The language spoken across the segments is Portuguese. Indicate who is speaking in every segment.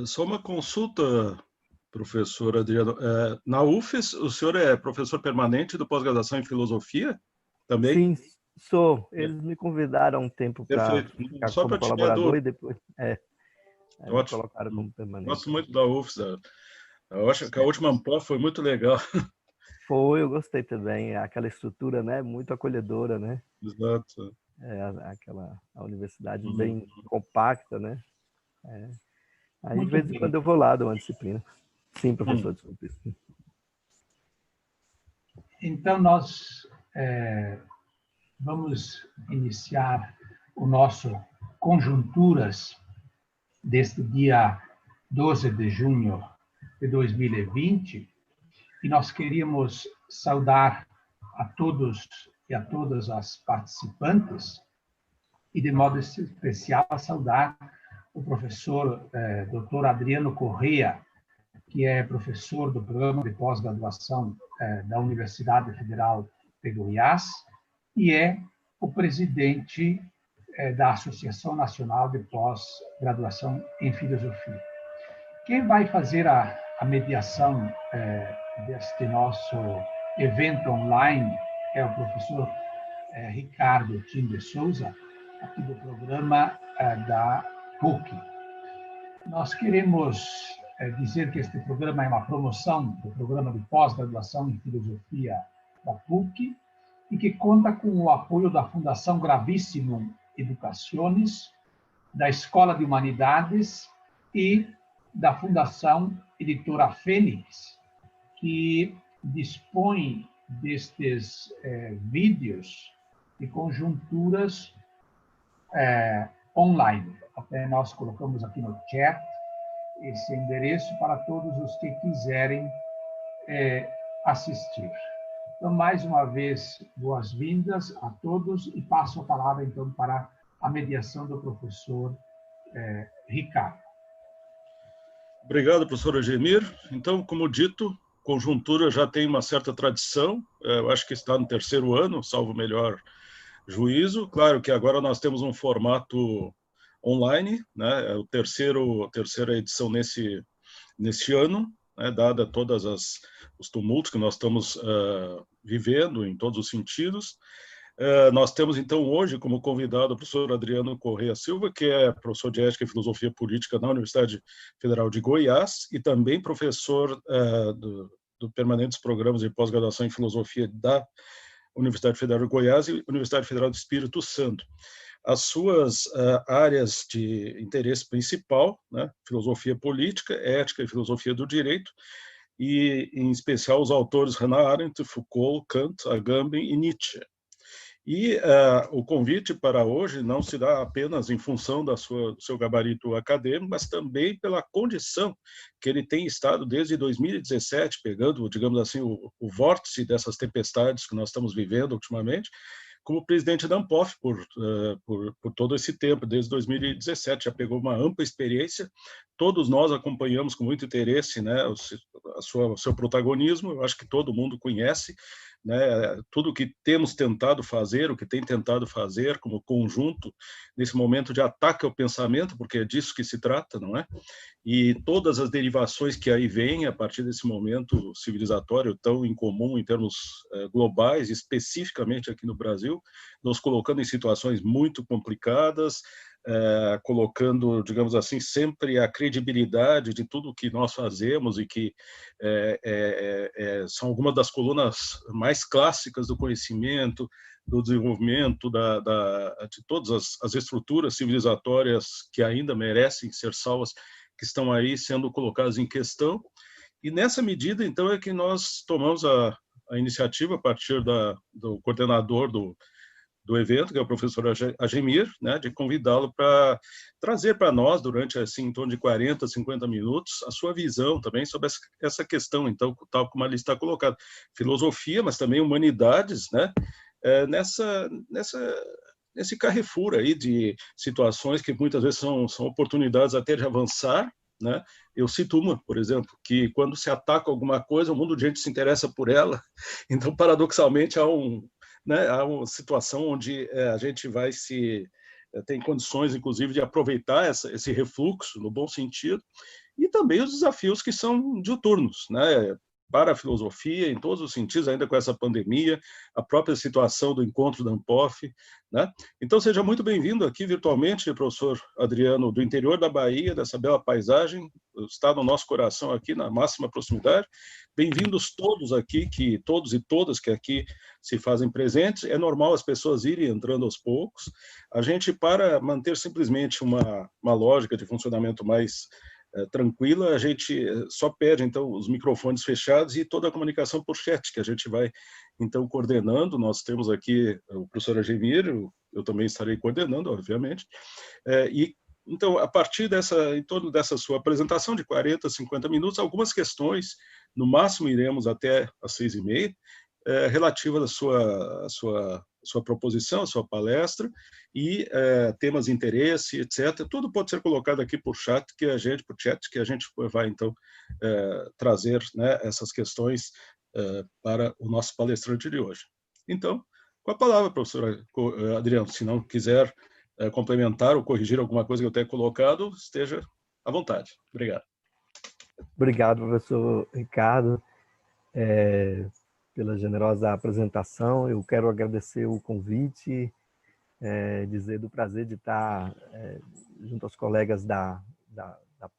Speaker 1: Só uma consulta, professor Adriano. Na UFES, o senhor é professor permanente do pós-graduação em filosofia também?
Speaker 2: Sim, sou. Eles me convidaram um tempo para
Speaker 1: Perfeito.
Speaker 2: ficar
Speaker 1: Só
Speaker 2: como
Speaker 1: para tirar
Speaker 2: colaborador
Speaker 1: dúvida.
Speaker 2: e depois me
Speaker 1: Ótimo.
Speaker 2: colocaram como permanente.
Speaker 1: Gosto muito da UFES. Eu acho que a última Ampó foi muito legal.
Speaker 2: Foi, eu gostei também. Aquela estrutura, né, muito acolhedora, né?
Speaker 1: Exato.
Speaker 2: A universidade
Speaker 1: Uhum.
Speaker 2: bem compacta, né? Aí, de
Speaker 3: Muito
Speaker 2: vez em quando,
Speaker 3: bem.
Speaker 2: eu vou lá, dou uma disciplina. Sim,
Speaker 1: Hum.
Speaker 2: professor, desculpe.
Speaker 3: Então, nós vamos iniciar o nosso Conjunturas deste dia 12 de junho de 2020, e nós queríamos saudar a todos e a todas as participantes, e de modo especial saudar o professor Dr. Adriano Correa, que é professor do programa de pós-graduação da Universidade Federal de Goiás e é o presidente da Associação Nacional de Pós-Graduação em Filosofia. Quem vai fazer a mediação deste nosso evento online é o professor Ricardo Tim de Souza, aqui do programa da PUC. Nós queremos dizer que este programa é uma promoção do programa de pós-graduação em filosofia da PUC e que conta com o apoio da Fundação Gravissimum Educaciones, da Escola de Humanidades e da Fundação Editora Fênix, que dispõe destes vídeos de conjunturas online. Até nós colocamos aqui no chat esse endereço para todos os que quiserem assistir. Então, mais uma vez, boas-vindas a todos e passo a palavra, então, para a mediação do professor Ricardo.
Speaker 1: Obrigado, professor Ademir. Então, como dito, Conjuntura já tem uma certa tradição, eu acho que está no 3º ano, salvo o melhor juízo. Claro que agora nós temos um formato online, né? É a terceira edição nesse ano, né? Dada todas os tumultos que nós estamos vivendo em todos os sentidos. Nós temos, então, hoje, como convidado, o professor Adriano Correa Silva, que é professor de Ética e Filosofia Política na Universidade Federal de Goiás e também professor do Permanentes Programas de Pós-Graduação em Filosofia da Universidade Federal de Goiás e Universidade Federal do Espírito Santo. As suas áreas de interesse principal, né, filosofia política, ética e filosofia do direito, e, em especial, os autores Hannah Arendt, Foucault, Kant, Agamben e Nietzsche. E o convite para hoje não se dá apenas em função do seu gabarito acadêmico, mas também pela condição que ele tem estado desde 2017, pegando, digamos assim, o vórtice dessas tempestades que nós estamos vivendo ultimamente, como presidente da ANPOF por todo esse tempo, desde 2017, já pegou uma ampla experiência, todos nós acompanhamos com muito interesse, né, o seu protagonismo, eu acho que todo mundo conhece, né, tudo o que temos tentado fazer, o que tem tentado fazer como conjunto, nesse momento de ataque ao pensamento, porque é disso que se trata, não é? E todas as derivações que aí vêm a partir desse momento civilizatório tão incomum em termos globais, especificamente aqui no Brasil, nos colocando em situações muito complicadas, colocando, digamos assim, sempre a credibilidade de tudo que nós fazemos e que são algumas das colunas mais clássicas do conhecimento, do desenvolvimento de todas as estruturas civilizatórias que ainda merecem ser salvas, que estão aí sendo colocadas em questão. E nessa medida, então, é que nós tomamos a iniciativa a partir do coordenador do evento, que é o professor Ademir, né, de convidá-lo para trazer para nós, durante assim, em torno de 40, 50 minutos, a sua visão também sobre essa questão, então, tal como ali está colocado. Filosofia, mas também humanidades, né, nesse carrefour aí de situações que muitas vezes são oportunidades até de avançar, né? Eu cito uma, por exemplo, que quando se ataca alguma coisa, o mundo de gente se interessa por ela, então, paradoxalmente, há uma situação onde a gente vai se tem condições, inclusive, de aproveitar esse refluxo, no bom sentido, e também os desafios que são diuturnos, né? Para a filosofia, em todos os sentidos, ainda com essa pandemia, a própria situação do encontro da Anpof, né? Então, seja muito bem-vindo aqui virtualmente, professor Adriano, do interior da Bahia, dessa bela paisagem, está no nosso coração aqui, na máxima proximidade. Bem-vindos todos aqui, todos e todas que aqui se fazem presentes. É normal as pessoas irem entrando aos poucos. A gente, para manter simplesmente uma lógica de funcionamento mais tranquila, a gente só pede, então, os microfones fechados e toda a comunicação por chat, que a gente vai, então, coordenando. Nós temos aqui o professor Agemir, eu também estarei coordenando, obviamente, e, então, a partir em torno dessa sua apresentação de 40, 50 minutos, algumas questões, no máximo iremos até às 6h30, relativas à sua proposição, à sua palestra, e temas de interesse, etc. Tudo pode ser colocado aqui por chat, que a gente vai, então, trazer, né, essas questões para o nosso palestrante de hoje. Então, com a palavra, professor Adriano, se não quiser complementar ou corrigir alguma coisa que eu tenha colocado, esteja à vontade. Obrigado.
Speaker 2: Obrigado, professor Ricardo, pela generosa apresentação. Eu quero agradecer o convite, dizer do prazer de estar junto aos colegas da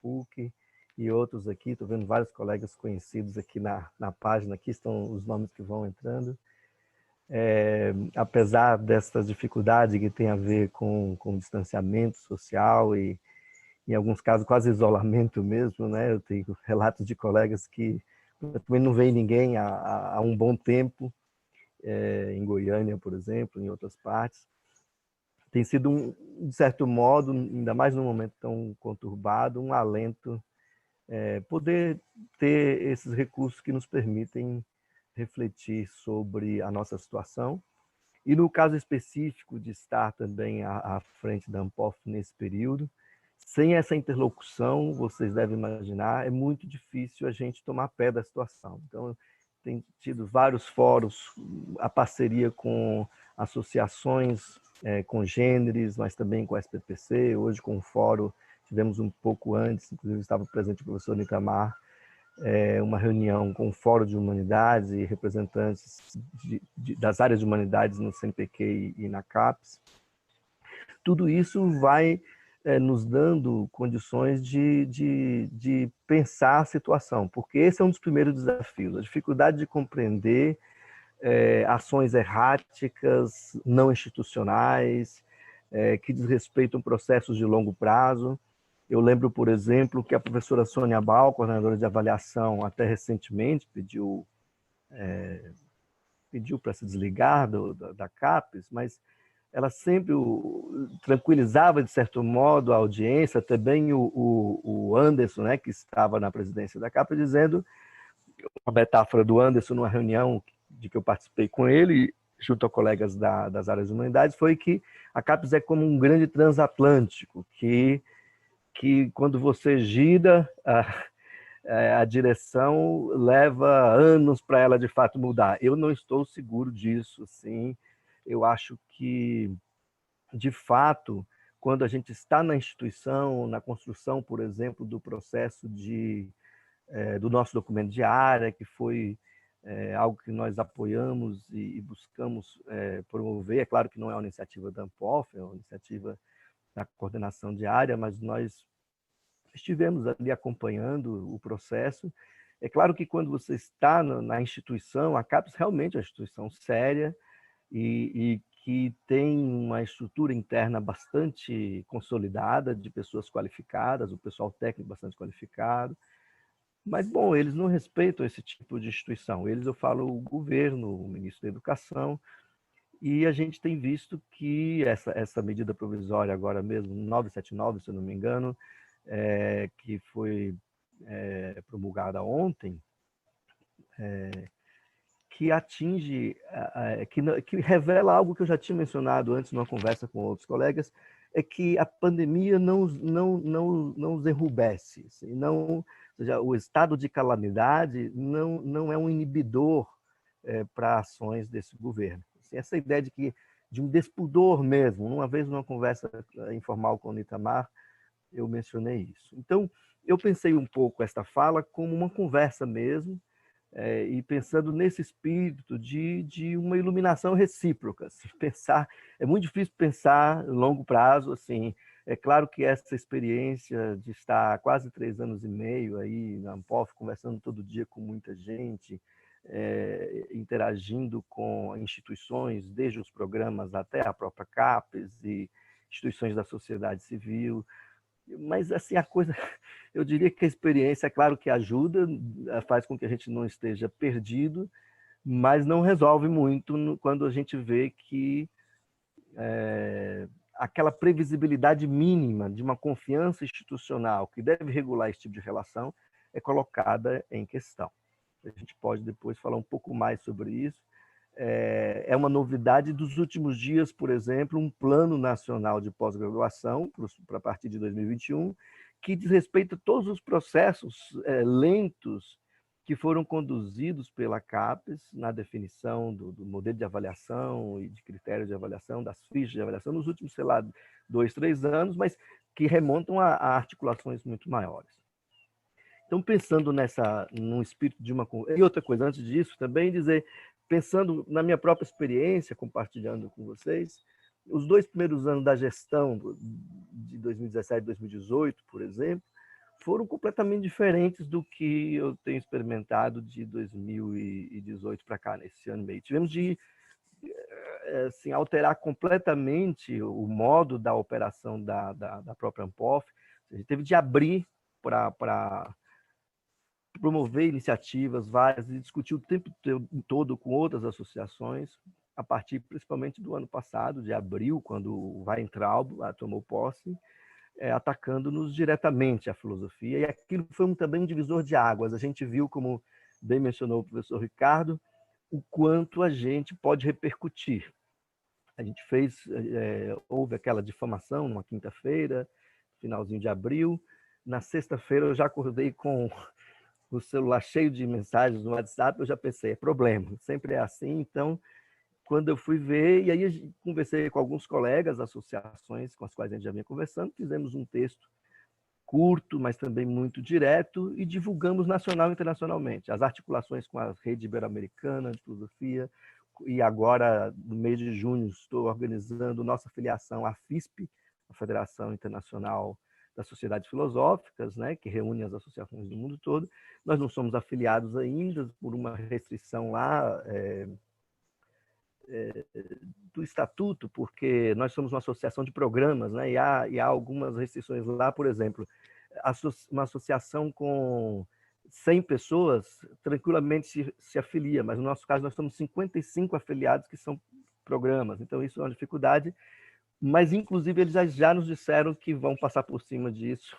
Speaker 2: PUC e outros aqui. Estou vendo vários colegas conhecidos aqui na página, aqui estão os nomes que vão entrando. Apesar dessas dificuldades que tem a ver com distanciamento social e, em alguns casos, quase isolamento mesmo, né? Eu tenho relatos de colegas que também não veem ninguém há um bom tempo, em Goiânia, por exemplo, em outras partes. Tem sido, de certo modo, ainda mais num momento tão conturbado, um alento poder ter esses recursos que nos permitem refletir sobre a nossa situação. E no caso específico de estar também à frente da Anpof nesse período, sem essa interlocução, vocês devem imaginar, é muito difícil a gente tomar pé da situação. Então, tem tido vários fóruns, a parceria com associações congêneres, mas também com a SPPC, hoje com o fórum, tivemos um pouco antes, inclusive estava presente o professor Nitamar, uma reunião com o Fórum de Humanidades e representantes das áreas de humanidades no CNPq e na CAPES. Tudo isso vai nos dando condições de pensar a situação, porque esse é um dos primeiros desafios, a dificuldade de compreender ações erráticas, não institucionais, que desrespeitam processos de longo prazo. Eu lembro, por exemplo, que a professora Sônia Bal, coordenadora de avaliação, até recentemente pediu para se desligar da CAPES, mas ela sempre tranquilizava, de certo modo, a audiência, também o Anderson, né, que estava na presidência da CAPES, dizendo, a metáfora do Anderson numa reunião de que eu participei com ele, junto a colegas das áreas de humanidades, foi que a CAPES é como um grande transatlântico, que quando você gira, a direção leva anos para ela de fato mudar. Eu não estou seguro disso, assim. Eu acho que, de fato, quando a gente está na instituição, na construção, por exemplo, do processo do nosso documento de área, que foi algo que nós apoiamos e buscamos promover. É claro que não é uma iniciativa da Anpof, é uma iniciativa da coordenação de área, mas nós estivemos ali acompanhando o processo. É claro que quando você está na instituição, a CAPES realmente é uma instituição séria e que tem uma estrutura interna bastante consolidada, de pessoas qualificadas, o pessoal técnico bastante qualificado. Mas, bom, eles não respeitam esse tipo de instituição. Eles, eu falo, o governo, o ministro da Educação, e a gente tem visto que essa medida provisória agora mesmo, 979, se eu não me engano, que foi promulgada ontem, que atinge, que revela algo que eu já tinha mencionado antes numa conversa com outros colegas, é que a pandemia não os enrubesce, assim, ou seja, o estado de calamidade não é um inibidor para ações desse governo. Assim, essa ideia de que um despudor mesmo. Uma vez, numa conversa informal com o Itamar, eu mencionei isso. Então, eu pensei um pouco esta fala como uma conversa mesmo, e pensando nesse espírito de uma iluminação recíproca. Assim, pensar, é muito difícil pensar a longo prazo. Assim, é claro que essa experiência de estar há quase 3 anos e meio aí na Ampof, conversando todo dia com muita gente, interagindo com instituições, desde os programas até a própria CAPES e instituições da sociedade civil. Mas, assim, a coisa, eu diria que a experiência, é claro que ajuda, faz com que a gente não esteja perdido, mas não resolve muito quando a gente vê que aquela previsibilidade mínima de uma confiança institucional que deve regular esse tipo de relação é colocada em questão. A gente pode depois falar um pouco mais sobre isso. É uma novidade dos últimos dias, por exemplo, um plano nacional de pós-graduação para a partir de 2021, que diz respeito a todos os processos lentos que foram conduzidos pela CAPES na definição do modelo de avaliação e de critérios de avaliação, das fichas de avaliação, nos últimos, sei lá, 2, 3 anos, mas que remontam a articulações muito maiores. Então, pensando num espírito de uma... E outra coisa, antes disso, também dizer, pensando na minha própria experiência, compartilhando com vocês, os 2 primeiros anos da gestão de 2017 e 2018, por exemplo, foram completamente diferentes do que eu tenho experimentado de 2018 para cá, nesse ano e meio. Tivemos de assim, alterar completamente o modo da operação da própria Ampof. A gente teve de abrir para promover iniciativas várias e discutir o tempo todo com outras associações, a partir principalmente do ano passado, de abril, quando o Weintraub tomou posse, atacando-nos diretamente a filosofia. E aquilo foi também um divisor de águas. A gente viu, como bem mencionou o professor Ricardo, o quanto a gente pode repercutir. A gente houve aquela difamação numa quinta-feira, finalzinho de abril. Na sexta-feira eu já acordei com o celular cheio de mensagens no WhatsApp, eu já pensei, é problema, sempre é assim. Então, quando eu fui ver, e aí conversei com alguns colegas, associações com as quais a gente já vinha conversando, fizemos um texto curto, mas também muito direto, e divulgamos nacional e internacionalmente. As articulações com a Rede Ibero-Americana de Filosofia, e agora, no mês de junho, estou organizando nossa filiação à FISP, a Federação Internacional das Sociedades Filosóficas, né, que reúne as associações do mundo todo. Nós não somos afiliados ainda, por uma restrição lá do estatuto, porque nós somos uma associação de programas, né, e há algumas restrições lá. Por exemplo, uma associação com 100 pessoas tranquilamente se afilia, mas no nosso caso nós temos 55 afiliados que são programas, então isso é uma dificuldade, mas inclusive eles já nos disseram que vão passar por cima disso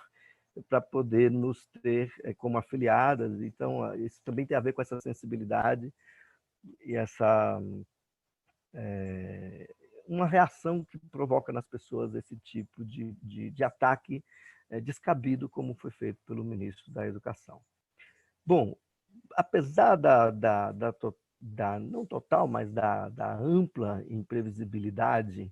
Speaker 2: para poder nos ter como afiliadas. Então, isso também tem a ver com essa sensibilidade e essa uma reação que provoca nas pessoas esse tipo de ataque descabido, como foi feito pelo ministro da Educação. Bom, apesar não total, mas da ampla imprevisibilidade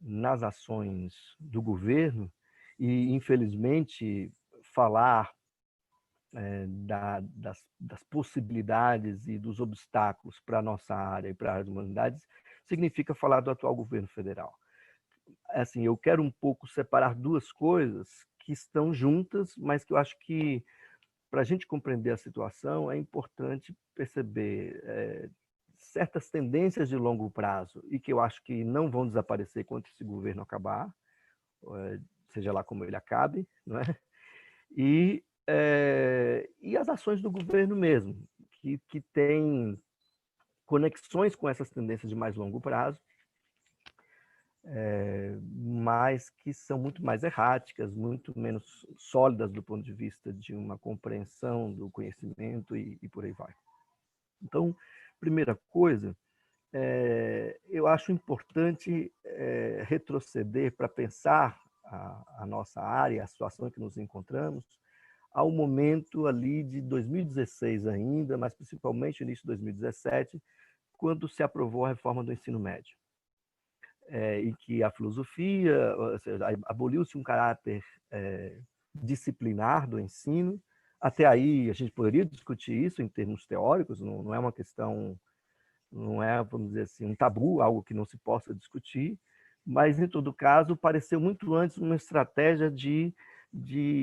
Speaker 2: nas ações do governo, e, infelizmente, falar das possibilidades e dos obstáculos para a nossa área e para a área de humanidades, significa falar do atual governo federal. Assim, eu quero um pouco separar 2 coisas que estão juntas, mas que eu acho que, para a gente compreender a situação, é importante perceber certas tendências de longo prazo e que eu acho que não vão desaparecer quando esse governo acabar, seja lá como ele acabe, não é? E as ações do governo mesmo, que tem conexões com essas tendências de mais longo prazo, mas que são muito mais erráticas, muito menos sólidas do ponto de vista de uma compreensão do conhecimento e por aí vai. Então, primeira coisa, eu acho importante retroceder para pensar a nossa área, a situação em que nos encontramos, ao momento ali de 2016 ainda, mas principalmente no início de 2017, quando se aprovou a reforma do ensino médio. em que a filosofia, ou seja, aboliu-se um caráter disciplinar do ensino. Até aí, a gente poderia discutir isso em termos teóricos, não é uma questão, não é, vamos dizer assim, um tabu, algo que não se possa discutir, mas, em todo caso, pareceu muito antes uma estratégia de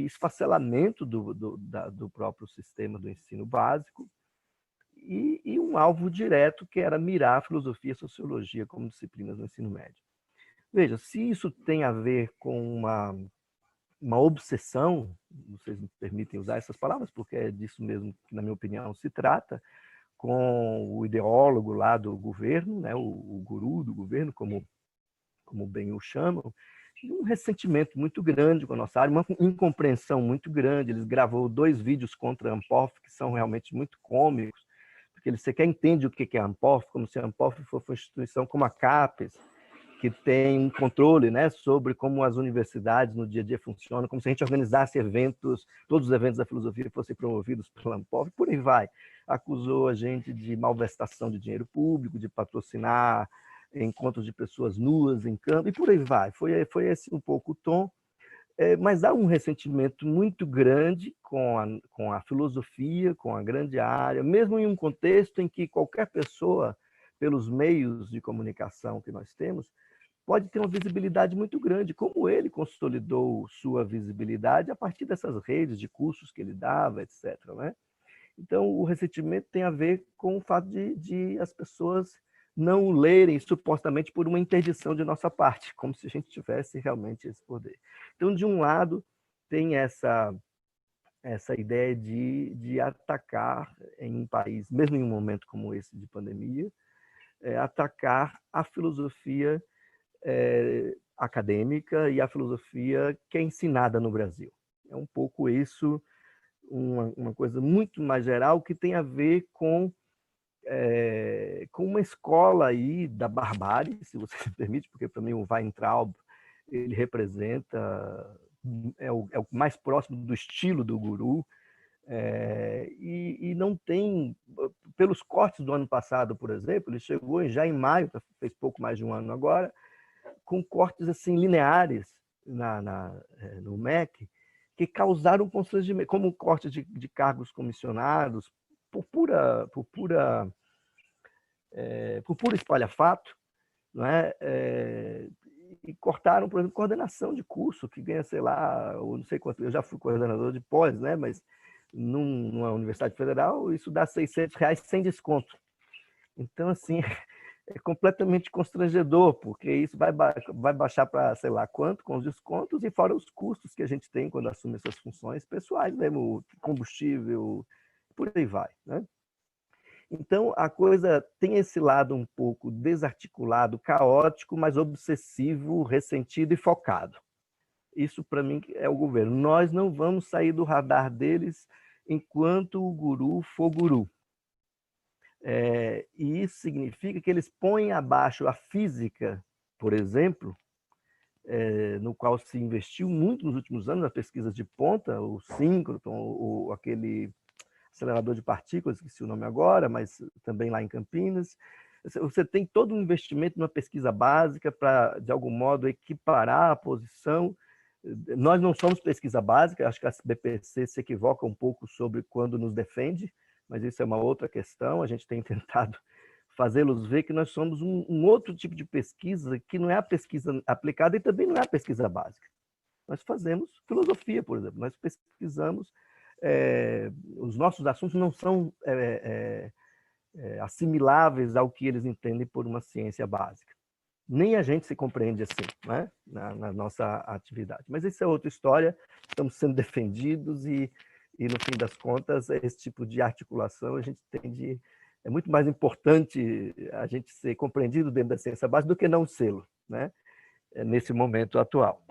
Speaker 2: esfacelamento do próprio sistema do ensino básico e um alvo direto, que era mirar a filosofia e a sociologia como disciplinas no ensino médio. Veja, se isso tem a ver com uma obsessão, vocês me permitem usar essas palavras, porque é disso mesmo que, na minha opinião, se trata, com o ideólogo lá do governo, né, o guru do governo, como bem o chamam, um ressentimento muito grande com a nossa área, uma incompreensão muito grande. Ele gravou 2 vídeos contra a Ampof, que são realmente muito cômicos, porque ele sequer entende o que é a Ampof, como se a Ampof fosse uma instituição como a CAPES, que tem um controle, né, sobre como as universidades no dia a dia funcionam, como se a gente organizasse eventos, todos os eventos da filosofia fossem promovidos pela Ampof, por aí vai. Acusou a gente de malversação de dinheiro público, de patrocinar encontros de pessoas nuas em campo, e por aí vai. Foi esse um pouco o tom, mas há um ressentimento muito grande com a filosofia, com a grande área, mesmo em um contexto em que qualquer pessoa, pelos meios de comunicação que nós temos, pode ter uma visibilidade muito grande, como ele consolidou sua visibilidade a partir dessas redes de cursos que ele dava, etc. Né? Então, o ressentimento tem a ver com o fato de as pessoas não lerem supostamente por uma interdição de nossa parte, como se a gente tivesse realmente esse poder. Então, de um lado, tem essa ideia de atacar em um país, mesmo em um momento como esse de pandemia, atacar a filosofia acadêmica e a filosofia que é ensinada no Brasil. É um pouco isso, uma coisa muito mais geral, que tem a ver com uma escola aí da barbárie, se você me permite, porque para mim o Weintraub ele representa, é o mais próximo do estilo do guru, e não tem, pelos cortes do ano passado, por exemplo, ele chegou já em maio, fez pouco mais de um ano agora, com cortes assim lineares no MEC, que causaram constrangimento, como o corte de cargos comissionados, por puro espalhafato, não é? E cortaram, por exemplo, coordenação de curso, que ganha, sei lá, ou não sei quanto, eu já fui coordenador de pós, né? Mas numa universidade federal, isso dá R$600 sem desconto. Então, assim, é completamente constrangedor, porque isso vai baixar para sei lá quanto, com os descontos, e fora os custos que a gente tem quando assume essas funções pessoais, mesmo combustível, por aí vai, né? Então, a coisa tem esse lado um pouco desarticulado, caótico, mas obsessivo, ressentido e focado. Isso, para mim, é o governo. Nós não vamos sair do radar deles enquanto o guru for guru. E isso significa que eles põem abaixo a física, por exemplo, no qual se investiu muito nos últimos anos, nas pesquisas de ponta, o síncroton, aquele acelerador de partículas, esqueci o nome agora, mas também lá em Campinas. Você tem todo um investimento numa pesquisa básica para, de algum modo, equiparar a posição. Nós não somos pesquisa básica, acho que a BPC se equivoca um pouco sobre quando nos defende, mas isso é uma outra questão. A gente tem tentado fazê-los ver que nós somos um outro tipo de pesquisa, que não é a pesquisa aplicada e também não é a pesquisa básica. Nós fazemos filosofia, por exemplo, nós pesquisamos, os nossos assuntos não são assimiláveis ao que eles entendem por uma ciência básica. Nem a gente se compreende assim, né? na nossa atividade. Mas isso é outra história, estamos sendo defendidos e no fim das contas, esse tipo de articulação a gente tende... É muito mais importante a gente ser compreendido dentro da ciência básica do que não sê-lo, né? Nesse momento atual.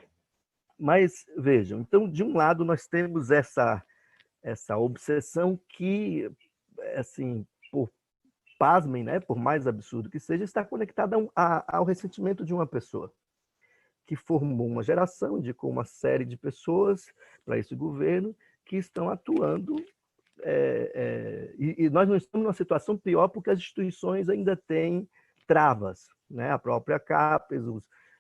Speaker 2: Mas, vejam, então, de um lado, nós temos essa obsessão que, assim, pasmem, né? Por mais absurdo que seja, está conectada ao ressentimento de uma pessoa que formou uma geração, indicou uma série de pessoas para esse governo que estão atuando, e nós não estamos numa situação pior porque as instituições ainda têm travas, né? A própria CAPES,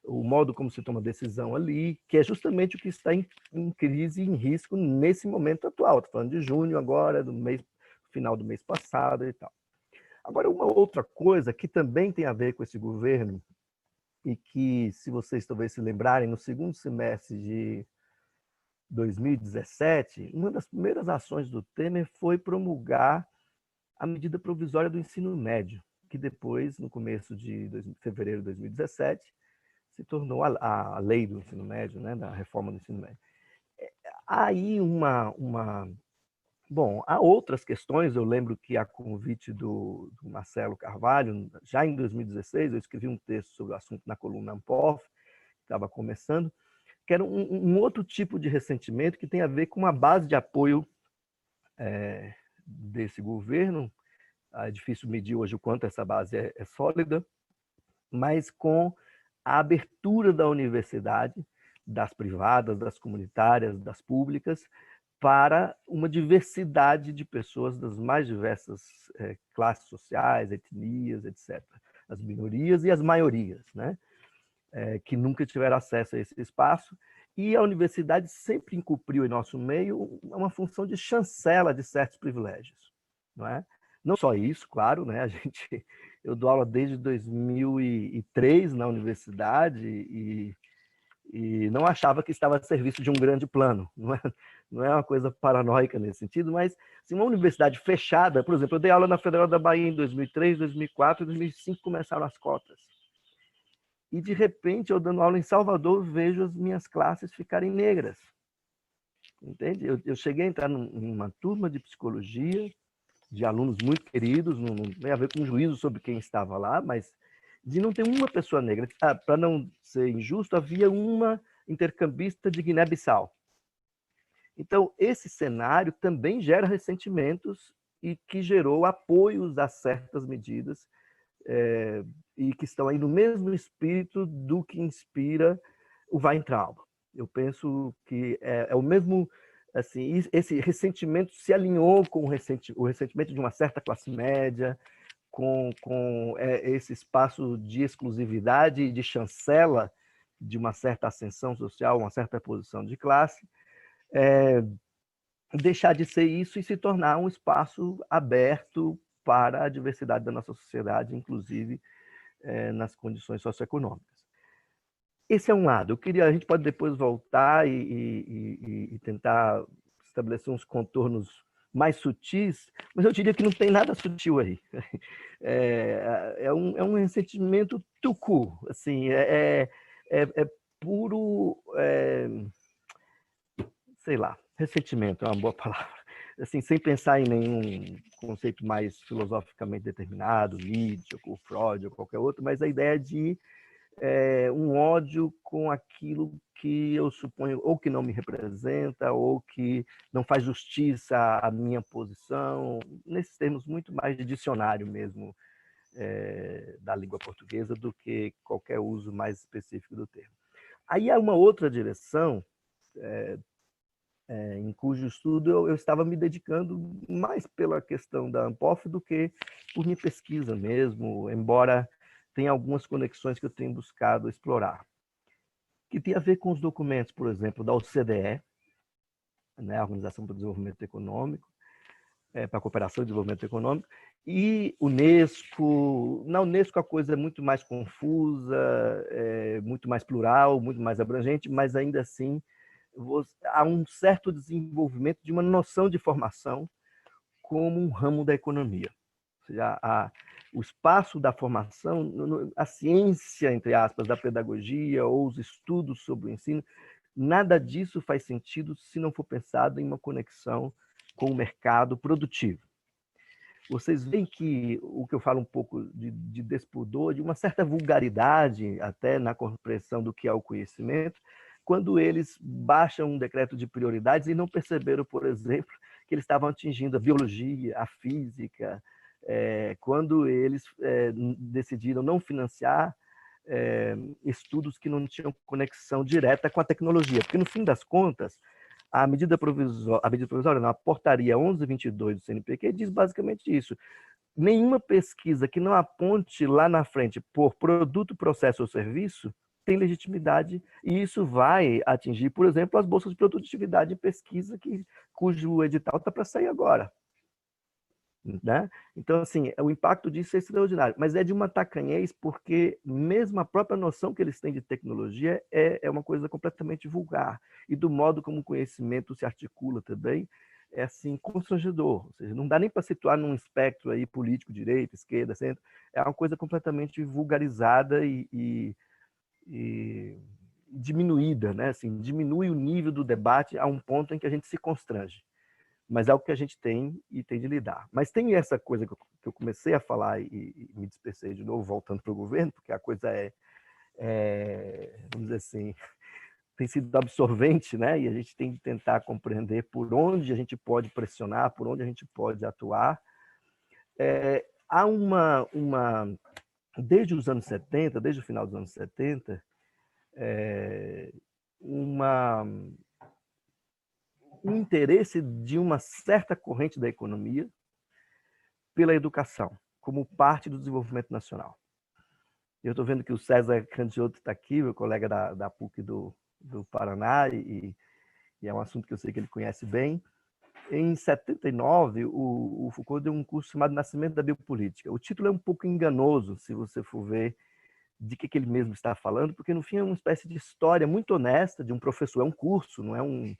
Speaker 2: o modo como se toma decisão ali, que é justamente o que está em crise, em risco nesse momento atual. Estou falando de junho agora, final do mês passado e tal. Agora, uma outra coisa que também tem a ver com esse governo, e que, se vocês talvez se lembrarem, no segundo semestre de 2017, uma das primeiras ações do Temer foi promulgar a medida provisória do ensino médio, que depois, no começo de fevereiro de 2017, se tornou a lei do ensino médio, né, da reforma do ensino médio. Aí Bom, há outras questões. Eu lembro que, a convite do Marcelo Carvalho, já em 2016, eu escrevi um texto sobre o assunto na coluna Ampof, que estava começando, que era um outro tipo de ressentimento que tem a ver com uma base de apoio desse governo. É difícil medir hoje o quanto essa base é sólida, mas com a abertura da universidade, das privadas, das comunitárias, das públicas, para uma diversidade de pessoas das mais diversas classes sociais, etnias, etc. As minorias e as maiorias, né? Que nunca tiveram acesso a esse espaço. E a universidade sempre incumpriu em nosso meio uma função de chancela de certos privilégios, não é? Não só isso, claro, né? Eu dou aula desde 2003 na universidade e não achava que estava a serviço de um grande plano. Não é uma coisa paranoica nesse sentido, mas assim, uma universidade fechada, por exemplo, eu dei aula na Federal da Bahia em 2003, 2004 e 2005 começaram as cotas. E, de repente, eu dando aula em Salvador, vejo as minhas classes ficarem negras. Entende? Eu cheguei a entrar numa turma de psicologia, de alunos muito queridos, não tem a ver com juízo sobre quem estava lá, mas de não ter uma pessoa negra. Para não ser injusto, havia uma intercambista de Guiné-Bissau. Então, esse cenário também gera ressentimentos e que gerou apoios a certas medidas e que estão aí no mesmo espírito do que inspira o Weintraub. Eu penso que é o mesmo... Assim, esse ressentimento se alinhou com o ressentimento de uma certa classe média, com esse espaço de exclusividade e de chancela de uma certa ascensão social, uma certa posição de classe, deixar de ser isso e se tornar um espaço aberto para a diversidade da nossa sociedade, inclusive nas condições socioeconômicas. Esse é um lado. A gente pode depois voltar e tentar estabelecer uns contornos mais sutis, mas eu diria que não tem nada sutil aí. É um ressentimento tucu, assim, é puro, sei lá, ressentimento é uma boa palavra, assim, sem pensar em nenhum conceito mais filosoficamente determinado, Nietzsche, ou Freud, ou qualquer outro, mas a ideia de um ódio com aquilo que eu suponho ou que não me representa ou que não faz justiça à minha posição, nesses termos muito mais de dicionário mesmo da língua portuguesa do que qualquer uso mais específico do termo. Aí há uma outra direção em cujo estudo eu estava me dedicando mais pela questão da Ampof do que por minha pesquisa mesmo, embora tem algumas conexões que eu tenho buscado explorar, que tem a ver com os documentos, por exemplo, da OCDE, né, a Organização para o Desenvolvimento Econômico, para a Cooperação e Desenvolvimento Econômico, e Unesco. Na Unesco a coisa é muito mais confusa, muito mais plural, muito mais abrangente, mas ainda assim há um certo desenvolvimento de uma noção de formação como um ramo da economia. Ou seja, o espaço da formação, a ciência, entre aspas, da pedagogia ou os estudos sobre o ensino, nada disso faz sentido se não for pensado em uma conexão com o mercado produtivo. Vocês veem que o que eu falo um pouco de despudor, de uma certa vulgaridade até na compreensão do que é o conhecimento, quando eles baixam um decreto de prioridades e não perceberam, por exemplo, que eles estavam atingindo a biologia, a física, quando eles decidiram não financiar estudos que não tinham conexão direta com a tecnologia. Porque, no fim das contas, a medida provisória, não, a portaria 1122 do CNPq diz basicamente isso. nenhuma pesquisa que não aponte lá na frente por produto, processo ou serviço tem legitimidade, e isso vai atingir, por exemplo, as bolsas de produtividade em pesquisa, cujo edital está para sair agora. Né? Então, assim, o impacto disso é extraordinário, mas é de uma tacanhez, porque mesmo a própria noção que eles têm de tecnologia é uma coisa completamente vulgar, e do modo como o conhecimento se articula também, é assim, constrangedor, ou seja, não dá nem para situar num espectro aí político, direita, esquerda, centro, é uma coisa completamente vulgarizada e diminuída, né? Assim, diminui o nível do debate a um ponto em que a gente se constrange. Mas é o que a gente tem e tem de lidar. Mas tem essa coisa que eu comecei a falar e me dispersei de novo, voltando para o governo, porque a coisa vamos dizer assim, tem sido absorvente, né? E a gente tem de tentar compreender por onde a gente pode pressionar, por onde a gente pode atuar. Há desde os anos 70, desde o final dos anos 70, um interesse de uma certa corrente da economia pela educação, como parte do desenvolvimento nacional. Eu estou vendo que o César Candiotto está aqui, meu colega da PUC do Paraná, e é um assunto que eu sei que ele conhece bem. Em 79, o Foucault deu um curso chamado Nascimento da Biopolítica. O título é um pouco enganoso, se você for ver de que ele mesmo está falando, porque no fim é uma espécie de história muito honesta de um professor, é um curso, não é um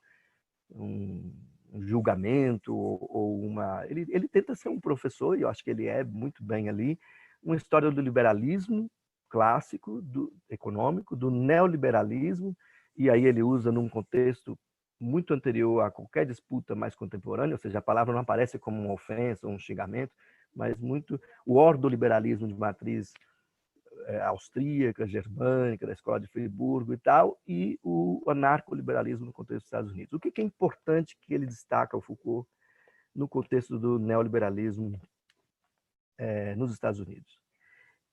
Speaker 2: julgamento ou uma... Ele tenta ser um professor, e eu acho que ele é muito bem ali, uma história do liberalismo clássico, econômico, do neoliberalismo, e aí ele usa num contexto muito anterior a qualquer disputa mais contemporânea, ou seja, a palavra não aparece como uma ofensa ou um xingamento, mas muito o ordoliberalismo de matriz austríaca, germânica, da escola de Friburgo e tal, e o anarcoliberalismo no contexto dos Estados Unidos. O que é importante que ele destaca, o Foucault, no contexto do neoliberalismo nos Estados Unidos?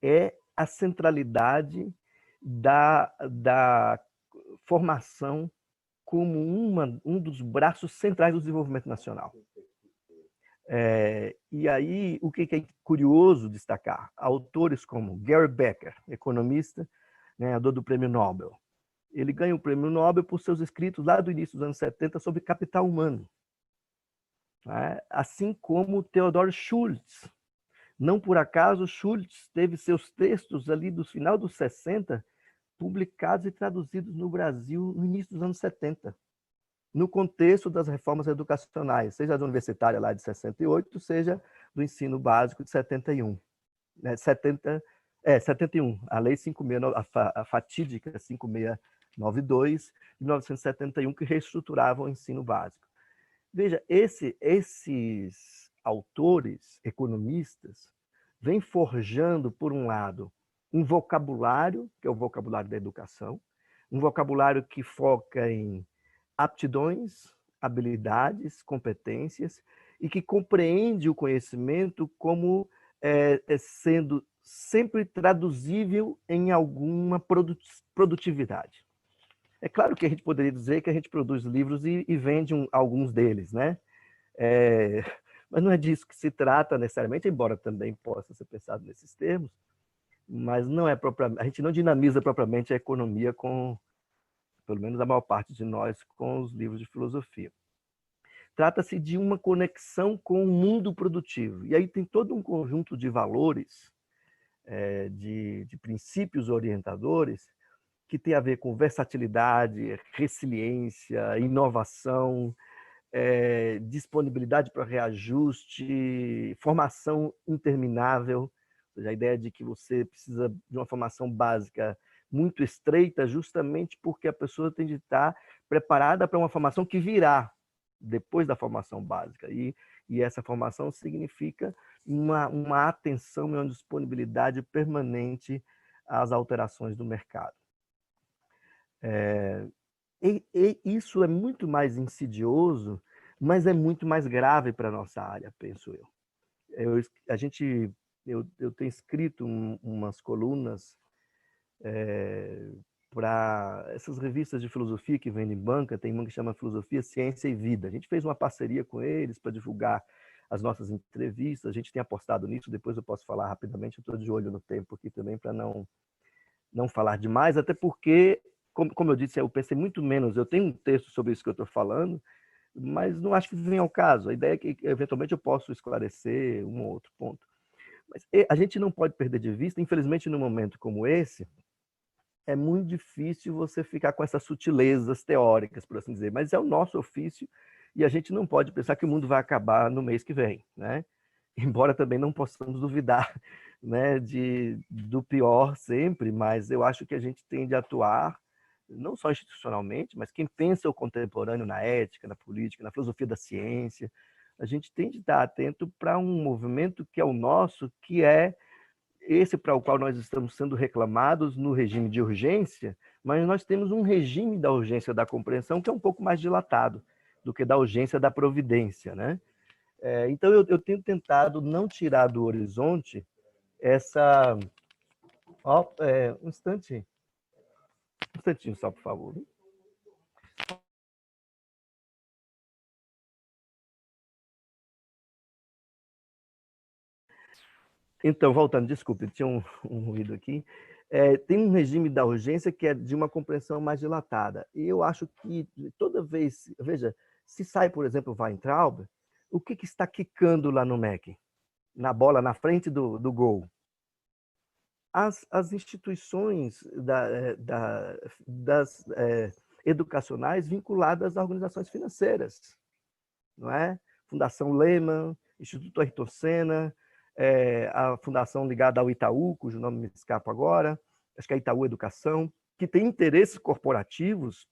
Speaker 2: É a centralidade da formação como um dos braços centrais do desenvolvimento nacional. E aí, o que é curioso destacar? Autores como Gary Becker, economista, ganhador do Prêmio Nobel. Ele ganha o Prêmio Nobel por seus escritos lá do início dos anos 70 sobre capital humano. Assim como Theodor Schultz. Não por acaso, Schultz teve seus textos ali do final dos 60 publicados e traduzidos no Brasil no início dos anos 70. No contexto das reformas educacionais, seja da universitária lá de 68, seja do ensino básico de 71. 71, a lei 56, a fatídica 5692, de 1971, que reestruturava o ensino básico. Veja, esses autores, economistas, vêm forjando, por um lado, um vocabulário, que é o vocabulário da educação, um vocabulário que foca em aptidões, habilidades, competências, e que compreende o conhecimento como sendo sempre traduzível em alguma produtividade. É claro que a gente poderia dizer que a gente produz livros e vende alguns deles, né? Mas não é disso que se trata necessariamente, embora também possa ser pensado nesses termos, mas não é propriamente, a gente não dinamiza propriamente a economia com, pelo menos a maior parte de nós, com os livros de filosofia. Trata-se de uma conexão com o mundo produtivo. E aí tem todo um conjunto de valores, de princípios orientadores, que tem a ver com versatilidade, resiliência, inovação, disponibilidade para reajuste, formação interminável, ou seja, a ideia de que você precisa de uma formação básica muito estreita, justamente porque a pessoa tem de estar preparada para uma formação que virá depois da formação básica. E essa formação significa uma atenção e uma disponibilidade permanente às alterações do mercado. E isso é muito mais insidioso, mas é muito mais grave para a nossa área, penso eu. Eu tenho escrito umas colunas para essas revistas de filosofia que vendem em banca, tem uma que chama Filosofia, Ciência e Vida. A gente fez uma parceria com eles para divulgar as nossas entrevistas, a gente tem apostado nisso, depois eu posso falar rapidamente, eu estou de olho no tempo aqui também para não falar demais, até porque, como eu disse, eu pensei muito menos, eu tenho um texto sobre isso que eu estou falando, mas não acho que vem ao caso. A ideia é que, eventualmente, eu posso esclarecer um ou outro ponto. Mas a gente não pode perder de vista, infelizmente, num momento como esse, é muito difícil você ficar com essas sutilezas teóricas, por assim dizer, mas é o nosso ofício e a gente não pode pensar que o mundo vai acabar no mês que vem, né? Embora também não possamos duvidar, né, do pior sempre, mas eu acho que a gente tem de atuar não só institucionalmente, mas quem pensa o contemporâneo na ética, na política, na filosofia da ciência, a gente tem de estar atento para um movimento que é o nosso, que é esse para o qual nós estamos sendo reclamados no regime de urgência, mas nós temos um regime da urgência da compreensão que é um pouco mais dilatado do que da urgência da providência, né? Então, eu tenho tentado não tirar do horizonte essa... um instantinho só, por favor. Então, voltando, desculpe, tinha um ruído aqui. Tem um regime da urgência que é de uma compreensão mais dilatada. E eu acho que toda vez... Veja, se sai, por exemplo, o Weintraub, o que está quicando lá no MEC? Na bola, na frente do gol? As instituições das educacionais vinculadas a organizações financeiras, não é? Fundação Lehman, Instituto Ayrton Senna, a fundação ligada ao Itaú, cujo nome me escapa agora, acho que é Itaú Educação, que tem interesses corporativos,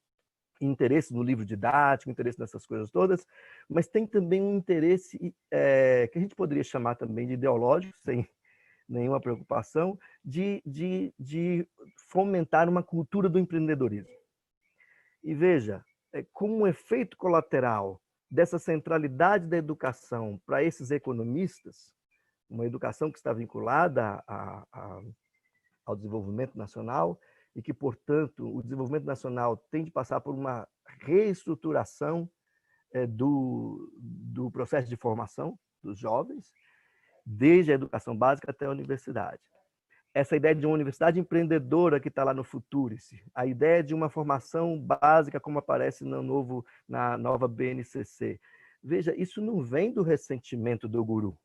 Speaker 2: interesse no livro didático, interesse nessas coisas todas, mas tem também um interesse que a gente poderia chamar também de ideológico, sem nenhuma preocupação, de fomentar uma cultura do empreendedorismo. E veja, como um efeito colateral dessa centralidade da educação para esses economistas, uma educação que está vinculada ao desenvolvimento nacional e que, portanto, o desenvolvimento nacional tem de passar por uma reestruturação do processo de formação dos jovens, desde a educação básica até a universidade. Essa ideia de uma universidade empreendedora que está lá no Futurice, a ideia de uma formação básica como aparece na nova BNCC. Veja, isso não vem do ressentimento do guru,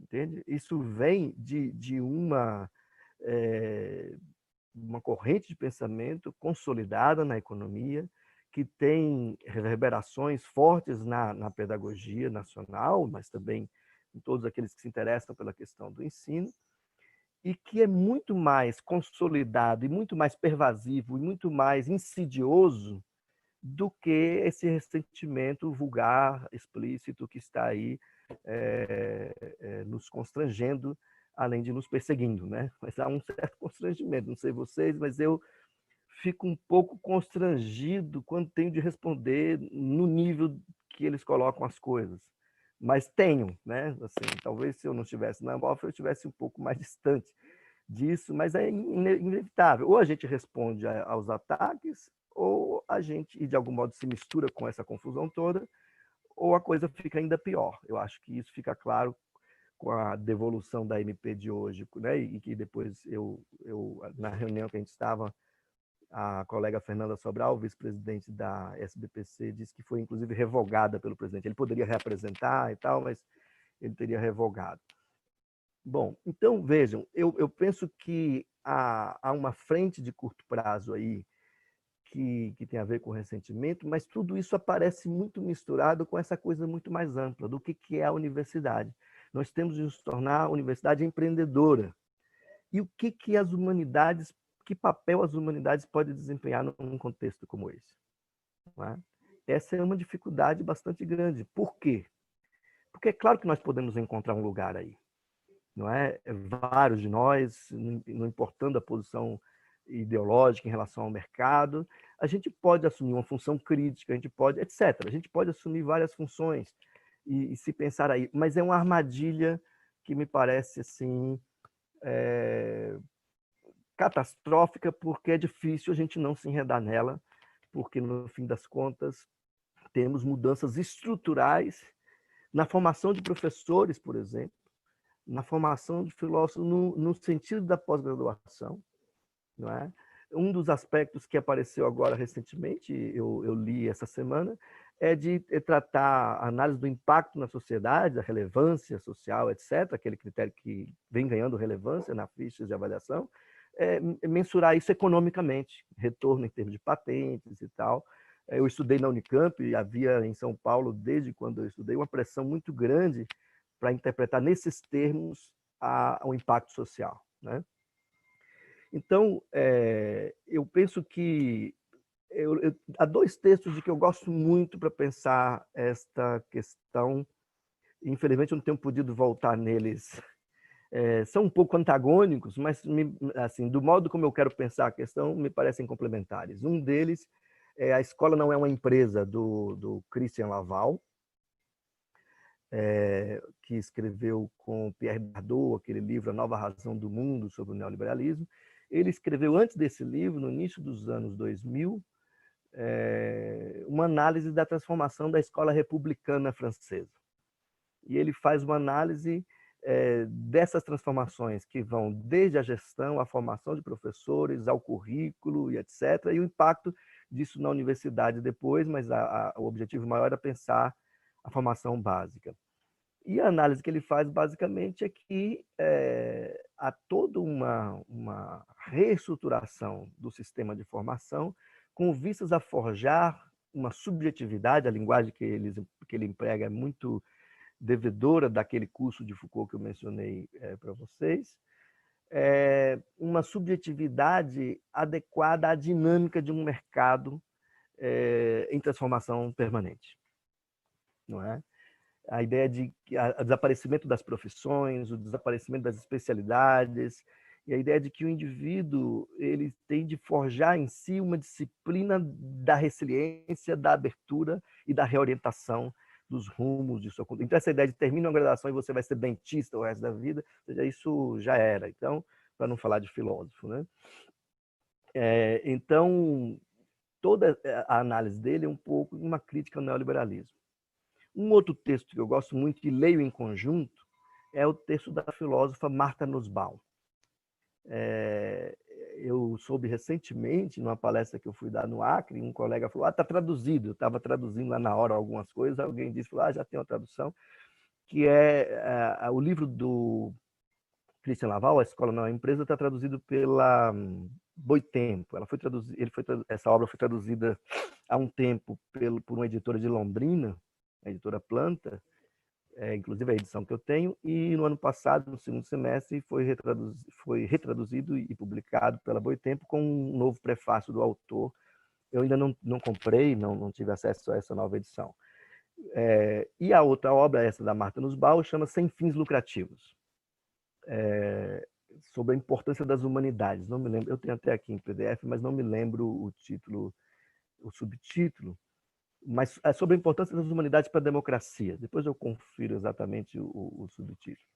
Speaker 2: entende? Isso vem de uma corrente de pensamento consolidada na economia, que tem reverberações fortes na pedagogia nacional, mas também em todos aqueles que se interessam pela questão do ensino, e que é muito mais consolidado e muito mais pervasivo e muito mais insidioso do que esse ressentimento vulgar, explícito, que está aí nos constrangendo, além de nos perseguindo, né? Mas há um certo constrangimento, não sei vocês, mas eu fico um pouco constrangido quando tenho de responder no nível que eles colocam as coisas. Mas tenho, né? Assim, talvez se eu não estivesse na UFRA, eu estivesse um pouco mais distante disso, mas é inevitável. Ou a gente responde aos ataques, ou a gente, e de algum modo, se mistura com essa confusão toda, ou a coisa fica ainda pior. Eu acho que isso fica claro com a devolução da MP de hoje, né? E que depois na reunião que a gente estava, a colega Fernanda Sobral, vice-presidente da SBPC, disse que foi, inclusive, revogada pelo presidente. Ele poderia reapresentar e tal, mas ele teria revogado. Bom, então, vejam, eu penso que há uma frente de curto prazo aí que tem a ver com ressentimento, mas tudo isso aparece muito misturado com essa coisa muito mais ampla do que é a universidade. Nós temos de nos tornar a universidade empreendedora. E o que as humanidades, que papel as humanidades podem desempenhar num contexto como esse? Não é? Essa é uma dificuldade bastante grande. Por quê? Porque é claro que nós podemos encontrar um lugar aí. Não é? Vários de nós, não importando a posição ideológica em relação ao mercado, a gente pode assumir uma função crítica, a gente pode, etc. A gente pode assumir várias funções e se pensar aí, mas é uma armadilha que me parece assim catastrófica, porque é difícil a gente não se enredar nela, porque no fim das contas temos mudanças estruturais na formação de professores, por exemplo, na formação de filósofos no sentido da pós-graduação, não é? Um dos aspectos que apareceu agora recentemente, eu li essa semana, é de tratar a análise do impacto na sociedade, a relevância social, etc., aquele critério que vem ganhando relevância na ficha de avaliação, mensurar isso economicamente, retorno em termos de patentes e tal. Eu estudei na Unicamp e havia em São Paulo, desde quando eu estudei, uma pressão muito grande para interpretar nesses termos o impacto social, né? Então, eu penso que há dois textos de que eu gosto muito para pensar esta questão. Infelizmente, eu não tenho podido voltar neles. São um pouco antagônicos, mas assim, do modo como eu quero pensar a questão, me parecem complementares. Um deles é A Escola Não é uma Empresa, do Christian Laval, que escreveu com Pierre Bardot aquele livro A Nova Razão do Mundo sobre o Neoliberalismo. Ele escreveu, antes desse livro, no início dos anos 2000, uma análise da transformação da escola republicana francesa. E ele faz uma análise dessas transformações que vão desde a gestão, a formação de professores, ao currículo e etc., e o impacto disso na universidade depois, mas o objetivo maior era pensar a formação básica. E a análise que ele faz, basicamente, é que há toda uma reestruturação do sistema de formação com vistas a forjar uma subjetividade. A linguagem que ele emprega é muito devedora daquele curso de Foucault que eu mencionei para vocês, uma subjetividade adequada à dinâmica de um mercado em transformação permanente, não é? A ideia de o desaparecimento das profissões, o desaparecimento das especialidades, e a ideia de que o indivíduo ele tem de forjar em si uma disciplina da resiliência, da abertura e da reorientação dos rumos de sua conduta. Então, essa ideia de termina uma graduação e você vai ser dentista o resto da vida, ou seja, isso já era. Então, para não falar de filósofo, né? Então, toda a análise dele é um pouco uma crítica ao neoliberalismo. Um outro texto que eu gosto muito e leio em conjunto é o texto da filósofa Martha Nussbaum. Eu soube recentemente, numa palestra que eu fui dar no Acre, um colega falou, está traduzido. Eu estava traduzindo lá na hora algumas coisas, alguém disse, já tem uma tradução, que é o livro do Christian Laval, A Escola Não é uma Empresa, está traduzido pela Boitempo. Essa obra foi traduzida há um tempo por uma editora de Londrina, a editora Planta, inclusive a edição que eu tenho, e no ano passado, no segundo semestre, foi retraduzido e publicado pela Boitempo com um novo prefácio do autor. Eu ainda não comprei, não tive acesso a essa nova edição. E a outra obra, essa da Martha Nussbaum, chama Sem Fins Lucrativos, sobre a importância das humanidades. Não me lembro, eu tenho até aqui em PDF, mas não me lembro o título, o subtítulo, mas é sobre a importância das humanidades para a democracia. Depois eu confiro exatamente o subtítulo.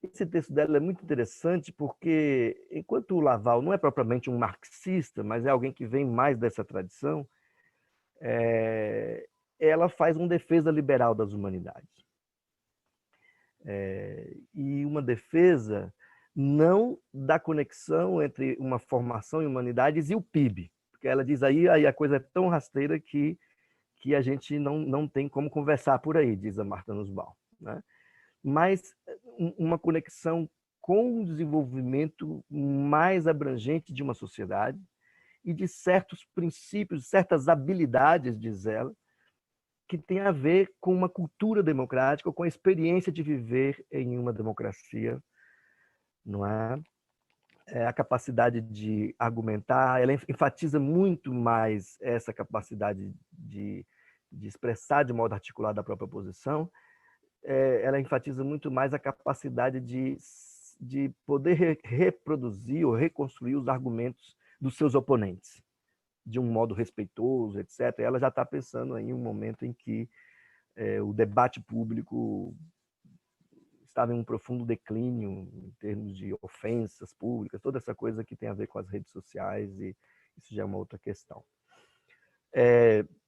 Speaker 2: Esse texto dela é muito interessante porque, enquanto o Laval não é propriamente um marxista, mas é alguém que vem mais dessa tradição, ela faz uma defesa liberal das humanidades. E uma defesa não da conexão entre uma formação em humanidades e o PIB, porque ela diz aí a coisa é tão rasteira que a gente não tem como conversar por aí, diz a Martha Nussbaum, né? Mas uma conexão com o desenvolvimento mais abrangente de uma sociedade e de certos princípios, certas habilidades, diz ela, que tem a ver com uma cultura democrática, com a experiência de viver em uma democracia, não é? A capacidade de argumentar, ela enfatiza muito mais essa capacidade de expressar de modo articulado a própria posição, ela enfatiza muito mais a capacidade de poder reproduzir ou reconstruir os argumentos dos seus oponentes, de um modo respeitoso, etc. Ela já está pensando em um momento em que o debate público estava em um profundo declínio em termos de ofensas públicas, toda essa coisa que tem a ver com as redes sociais, e isso já é uma outra questão.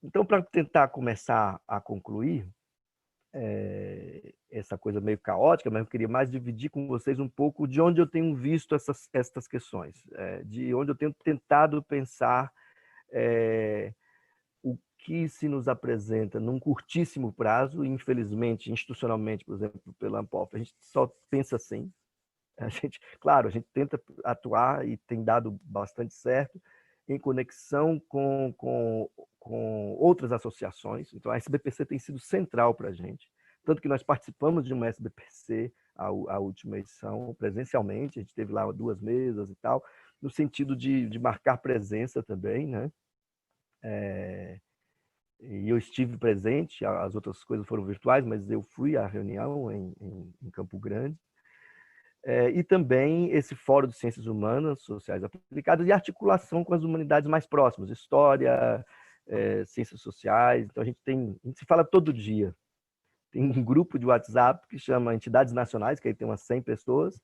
Speaker 2: Então, para tentar começar a concluir, essa coisa meio caótica, mas eu queria mais dividir com vocês um pouco de onde eu tenho visto essas questões, de onde eu tenho tentado pensar o que se nos apresenta num curtíssimo prazo, infelizmente, institucionalmente, por exemplo, pela Ampof, a gente só pensa assim. Claro, a gente tenta atuar e tem dado bastante certo em conexão com outras associações. Então, a SBPC tem sido central para a gente. Tanto que nós participamos de uma SBPC, a última edição, presencialmente. A gente teve lá 2 mesas e tal, no sentido de marcar presença também, né? E eu estive presente, as outras coisas foram virtuais, mas eu fui à reunião em Campo Grande. E também esse Fórum de Ciências Humanas, Sociais Aplicadas e articulação com as humanidades mais próximas, história, ciências sociais. Então a gente se fala todo dia. Tem um grupo de WhatsApp que chama Entidades Nacionais, que aí tem umas 100 pessoas,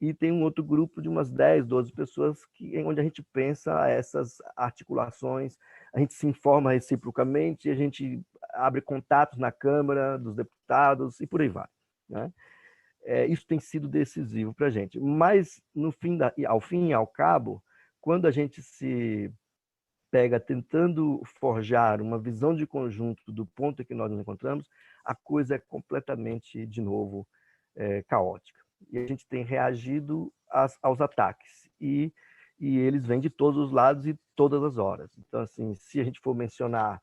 Speaker 2: e tem um outro grupo de umas 10, 12 pessoas onde a gente pensa essas articulações, a gente se informa reciprocamente, a gente abre contatos na Câmara dos Deputados e por aí vai, né? Isso tem sido decisivo para a gente. Mas, ao fim e ao cabo, quando a gente se pega tentando forjar uma visão de conjunto do ponto em que nós nos encontramos, a coisa é completamente, de novo, caótica. E a gente tem reagido aos ataques. E eles vêm de todos os lados e todas as horas. Então, assim, se a gente for mencionar,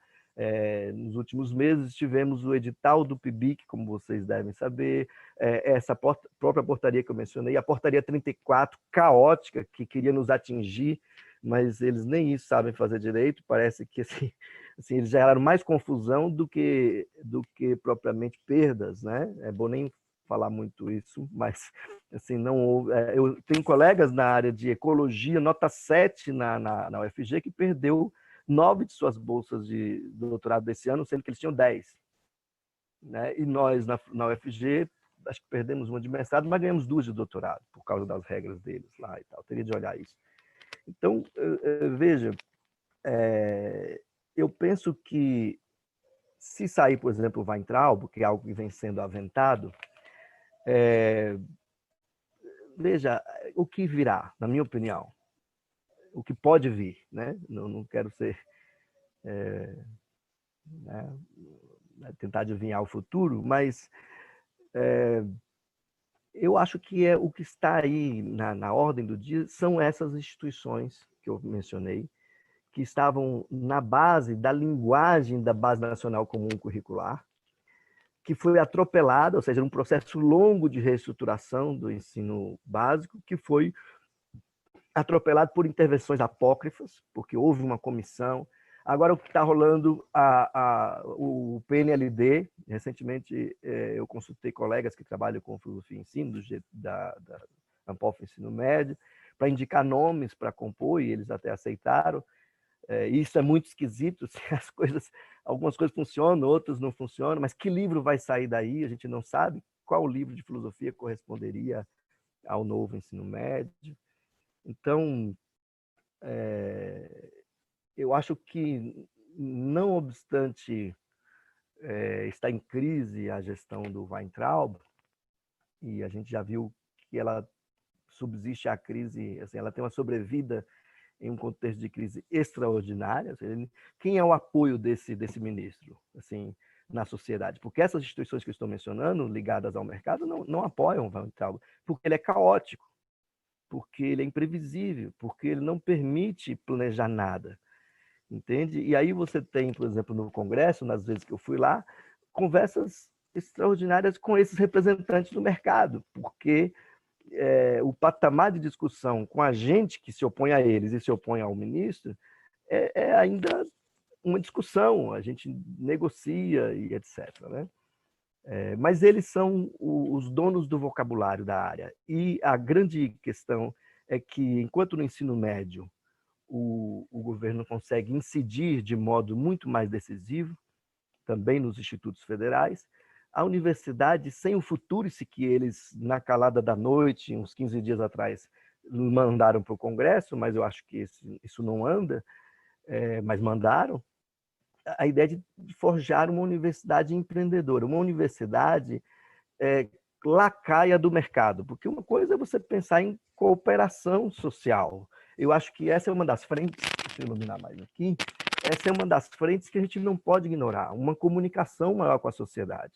Speaker 2: nos últimos meses tivemos o edital do PIBIC, como vocês devem saber, essa própria portaria que eu mencionei, a portaria 34, caótica, que queria nos atingir, mas eles nem isso sabem fazer direito. Parece que assim, eles geraram mais confusão do que propriamente perdas, né? É bom nem falar muito isso, mas assim, não houve. Eu tenho colegas na área de ecologia, nota 7 na UFG, que perdeu 9 de suas bolsas de doutorado desse ano, sendo que eles tinham 10. Né? E nós, na UFG, acho que perdemos uma de mestrado, mas ganhamos 2 de doutorado, por causa das regras deles lá e tal. Teria de olhar isso. Então, veja, eu penso que se sair, por exemplo, o Weintraub, que é algo que vem sendo aventado, veja, o que virá, na minha opinião, o que pode vir, né? Não quero ser né, tentar adivinhar o futuro, mas eu acho que o que está aí na ordem do dia são essas instituições que eu mencionei, que estavam na base da linguagem da Base Nacional Comum Curricular, que foi atropelada, ou seja, um processo longo de reestruturação do ensino básico, que foi atropelado por intervenções apócrifas, porque houve uma comissão. Agora, o que está rolando, o PNLD, recentemente eu consultei colegas que trabalham com filosofia e ensino, da Ampof Ensino Médio, para indicar nomes para compor, e eles até aceitaram. Isso é muito esquisito, algumas coisas funcionam, outras não funcionam, mas que livro vai sair daí? A gente não sabe qual livro de filosofia corresponderia ao novo ensino médio. Então, eu acho que, não obstante estar em crise a gestão do Weintraub, e a gente já viu que ela subsiste à crise, assim, ela tem uma sobrevida em um contexto de crise extraordinária. Quem é o apoio desse ministro, assim, na sociedade? Porque essas instituições que eu estou mencionando, ligadas ao mercado, não apoiam o Weintraub, porque ele é caótico, porque ele é imprevisível, porque ele não permite planejar nada, entende? E aí você tem, por exemplo, no Congresso, nas vezes que eu fui lá, conversas extraordinárias com esses representantes do mercado, porque o patamar de discussão com a gente que se opõe a eles e se opõe ao ministro é ainda uma discussão, a gente negocia e etc. Né? Mas eles são os donos do vocabulário da área. E a grande questão é que, enquanto no ensino médio o governo consegue incidir de modo muito mais decisivo, também nos institutos federais, a universidade, sem o Futurice, que eles, na calada da noite, uns 15 dias atrás, mandaram para o Congresso, mas eu acho que isso não anda, mas mandaram, a ideia de forjar uma universidade empreendedora, uma universidade lacaia do mercado, porque uma coisa é você pensar em cooperação social. Eu acho que essa é uma das frentes, deixa eu iluminar mais aqui, essa é uma das frentes que a gente não pode ignorar, uma comunicação maior com a sociedade.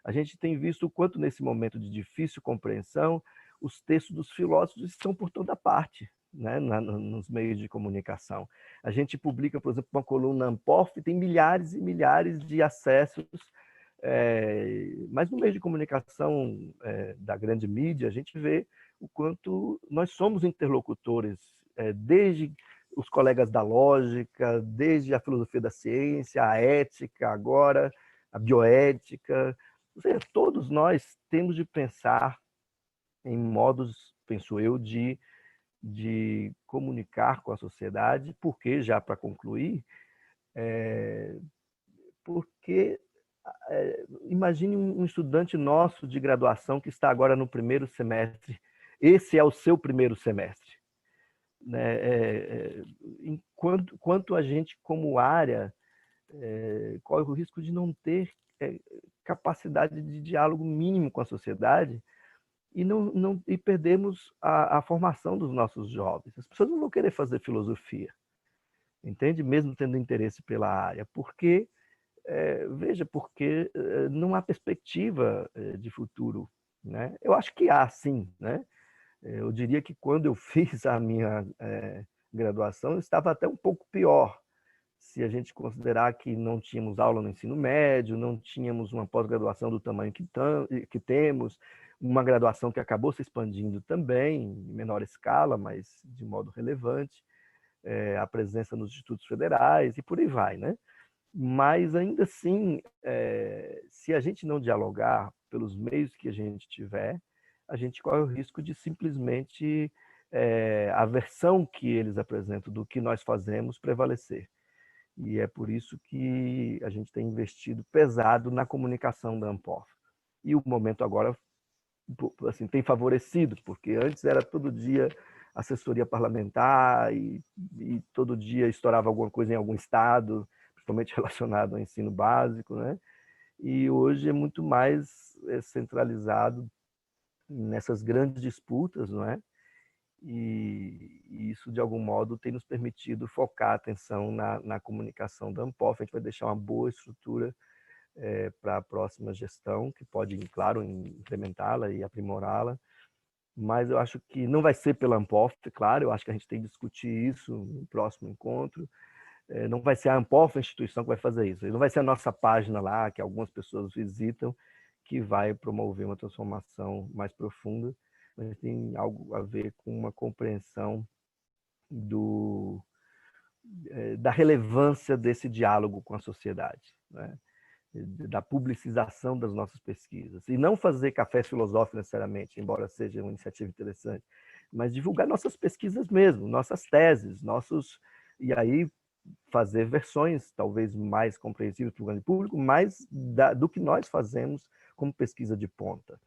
Speaker 2: A gente tem visto o quanto, nesse momento de difícil compreensão, os textos dos filósofos estão por toda parte, né, nos meios de comunicação. A gente publica, por exemplo, uma coluna Ampof, tem milhares e milhares de acessos, mas no meio de comunicação da grande mídia, a gente vê o quanto nós somos interlocutores, desde os colegas da lógica, desde a filosofia da ciência, a ética, agora a bioética. Ou seja, todos nós temos de pensar em modos, penso eu, de comunicar com a sociedade, porque, já para concluir, porque imagine um estudante nosso de graduação que está agora no primeiro semestre, esse é o seu primeiro semestre. Enquanto a gente, como área, corre o risco de não ter capacidade de diálogo mínimo com a sociedade e perdemos a formação dos nossos jovens. As pessoas não vão querer fazer filosofia, entende? Mesmo tendo interesse pela área, porque porque não há perspectiva de futuro, né? Eu acho que há, sim, né? Eu diria que quando eu fiz a minha graduação, eu estava até um pouco pior, se a gente considerar que não tínhamos aula no ensino médio, não tínhamos uma pós-graduação do tamanho que temos, uma graduação que acabou se expandindo também, em menor escala, mas de modo relevante, a presença nos institutos federais e por aí vai, né? Mas, ainda assim, se a gente não dialogar pelos meios que a gente tiver, a gente corre o risco de simplesmente a versão que eles apresentam do que nós fazemos prevalecer. E é por isso que a gente tem investido pesado na comunicação da Ampof. E o momento agora assim, tem favorecido, porque antes era todo dia assessoria parlamentar e todo dia estourava alguma coisa em algum estado, principalmente relacionado ao ensino básico, né? E hoje é muito mais centralizado nessas grandes disputas, não é? E isso, de algum modo, tem nos permitido focar a atenção na comunicação da Ampof. A gente vai deixar uma boa estrutura para a próxima gestão, que pode, claro, implementá-la e aprimorá-la, mas eu acho que não vai ser pela Ampof, claro, eu acho que a gente tem que discutir isso no próximo encontro. Não vai ser a Ampof, a instituição, que vai fazer isso. Não vai ser a nossa página lá, que algumas pessoas visitam, que vai promover uma transformação mais profunda, mas tem algo a ver com uma compreensão da relevância desse diálogo com a sociedade, né? Da publicização das nossas pesquisas. E não fazer café filosófico necessariamente, embora seja uma iniciativa interessante, mas divulgar nossas pesquisas mesmo, nossas teses, e aí fazer versões talvez mais compreensíveis para o grande público, mais do que nós fazemos como pesquisa de ponta.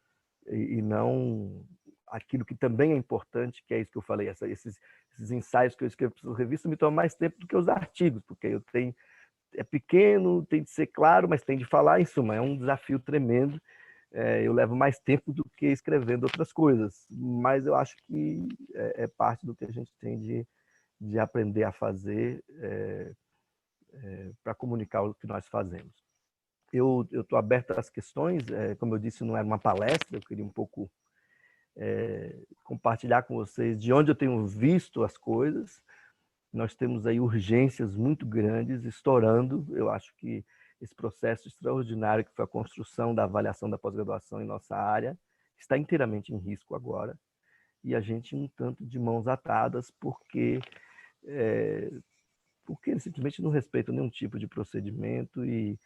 Speaker 2: E não aquilo que também é importante, que é isso que eu falei, esses ensaios que eu escrevo para as revistas me tomam mais tempo do que os artigos, porque é pequeno, tem de ser claro, mas tem de falar, em suma, é um desafio tremendo. Eu levo mais tempo do que escrevendo outras coisas, mas eu acho que é parte do que a gente tem de aprender a fazer para comunicar o que nós fazemos. Eu estou aberto às questões, como eu disse, não era uma palestra, eu queria um pouco compartilhar com vocês de onde eu tenho visto as coisas. Nós temos aí urgências muito grandes, estourando. Eu acho que esse processo extraordinário que foi a construção da avaliação da pós-graduação em nossa área está inteiramente em risco agora. E a gente um tanto de mãos atadas, porque eles simplesmente não respeitam nenhum tipo de procedimento e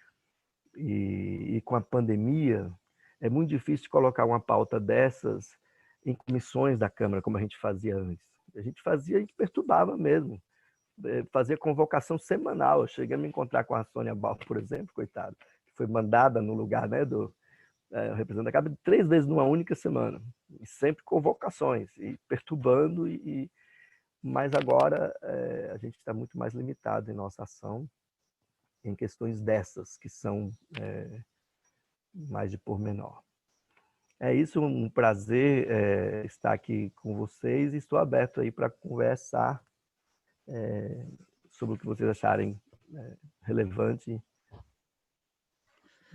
Speaker 2: com a pandemia é muito difícil colocar uma pauta dessas em comissões da Câmara, como a gente fazia antes. A gente perturbava mesmo. Fazia convocação semanal. Eu cheguei a me encontrar com a Sônia Balbo, por exemplo, coitada, que foi mandada no lugar, né, do representante da Câmara 3 vezes numa única semana. E sempre convocações, e perturbando, mas agora a gente está muito mais limitado em nossa ação. em questões dessas, que são mais de pormenor. É isso, um prazer estar aqui com vocês, e estou aberto aí para conversar sobre o que vocês acharem relevante.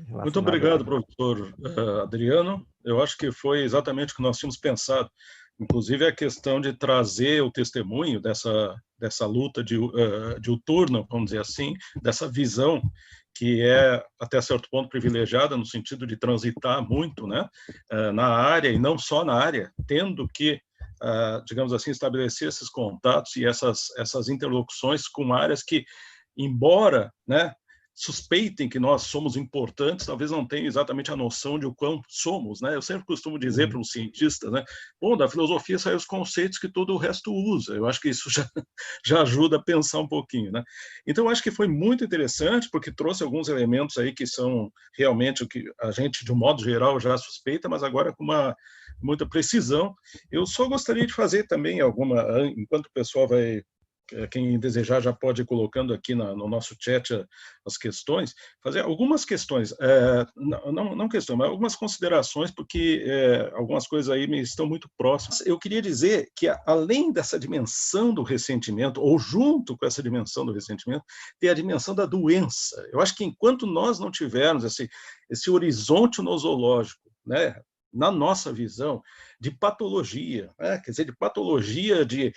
Speaker 1: Muito obrigado, professor Adriano. Eu acho que foi exatamente o que nós tínhamos pensado. Inclusive, a questão de trazer o testemunho dessa luta diuturna, vamos dizer assim, dessa visão que é, até certo ponto, privilegiada, no sentido de transitar muito, né, na área, e não só na área, tendo que, digamos assim, estabelecer esses contatos e essas interlocuções com áreas que, embora, né, suspeitem que nós somos importantes, talvez não tenham exatamente a noção de o quão somos, né? Eu sempre costumo dizer para um cientista, né? Bom, da filosofia saem os conceitos que todo o resto usa. Eu acho que isso já ajuda a pensar um pouquinho, né? Então, eu acho que foi muito interessante, porque trouxe alguns elementos aí que são realmente o que a gente, de um modo geral, já suspeita, mas agora com muita precisão. Eu só gostaria de fazer também enquanto o pessoal vai... Quem desejar já pode ir colocando aqui no nosso chat as questões, fazer algumas questões, não questões, mas algumas considerações, porque algumas coisas aí me estão muito próximas. Eu queria dizer que, além dessa dimensão do ressentimento, ou junto com essa dimensão do ressentimento, tem a dimensão da doença. Eu acho que enquanto nós não tivermos esse horizonte nosológico, né, na nossa visão, de patologia, né? Quer dizer, de patologia, de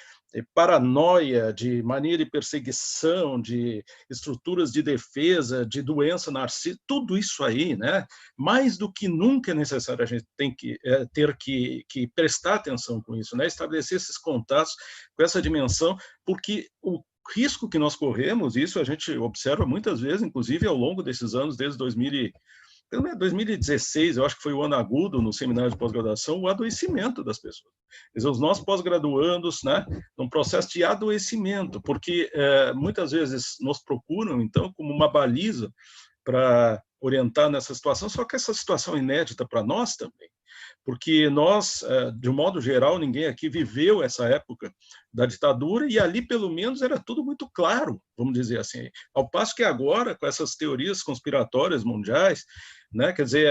Speaker 1: paranoia, de mania de perseguição, de estruturas de defesa, de doença narcísica, tudo isso aí, né? Mais do que nunca é necessário a gente tem que ter que prestar atenção com isso, né? Estabelecer esses contatos com essa dimensão, porque o risco que nós corremos, isso a gente observa muitas vezes, inclusive ao longo desses anos, desde 2016, eu acho que foi o ano agudo no seminário de pós-graduação, o adoecimento das pessoas. Quer dizer, os nossos pós-graduandos, né, num processo de adoecimento, porque muitas vezes nos procuram, então, como uma baliza para orientar nessa situação, só que essa situação é inédita para nós também, porque nós, de um modo geral, ninguém aqui viveu essa época da ditadura, e ali, pelo menos, era tudo muito claro, vamos dizer assim. Ao passo que agora, com essas teorias conspiratórias mundiais, né, quer dizer,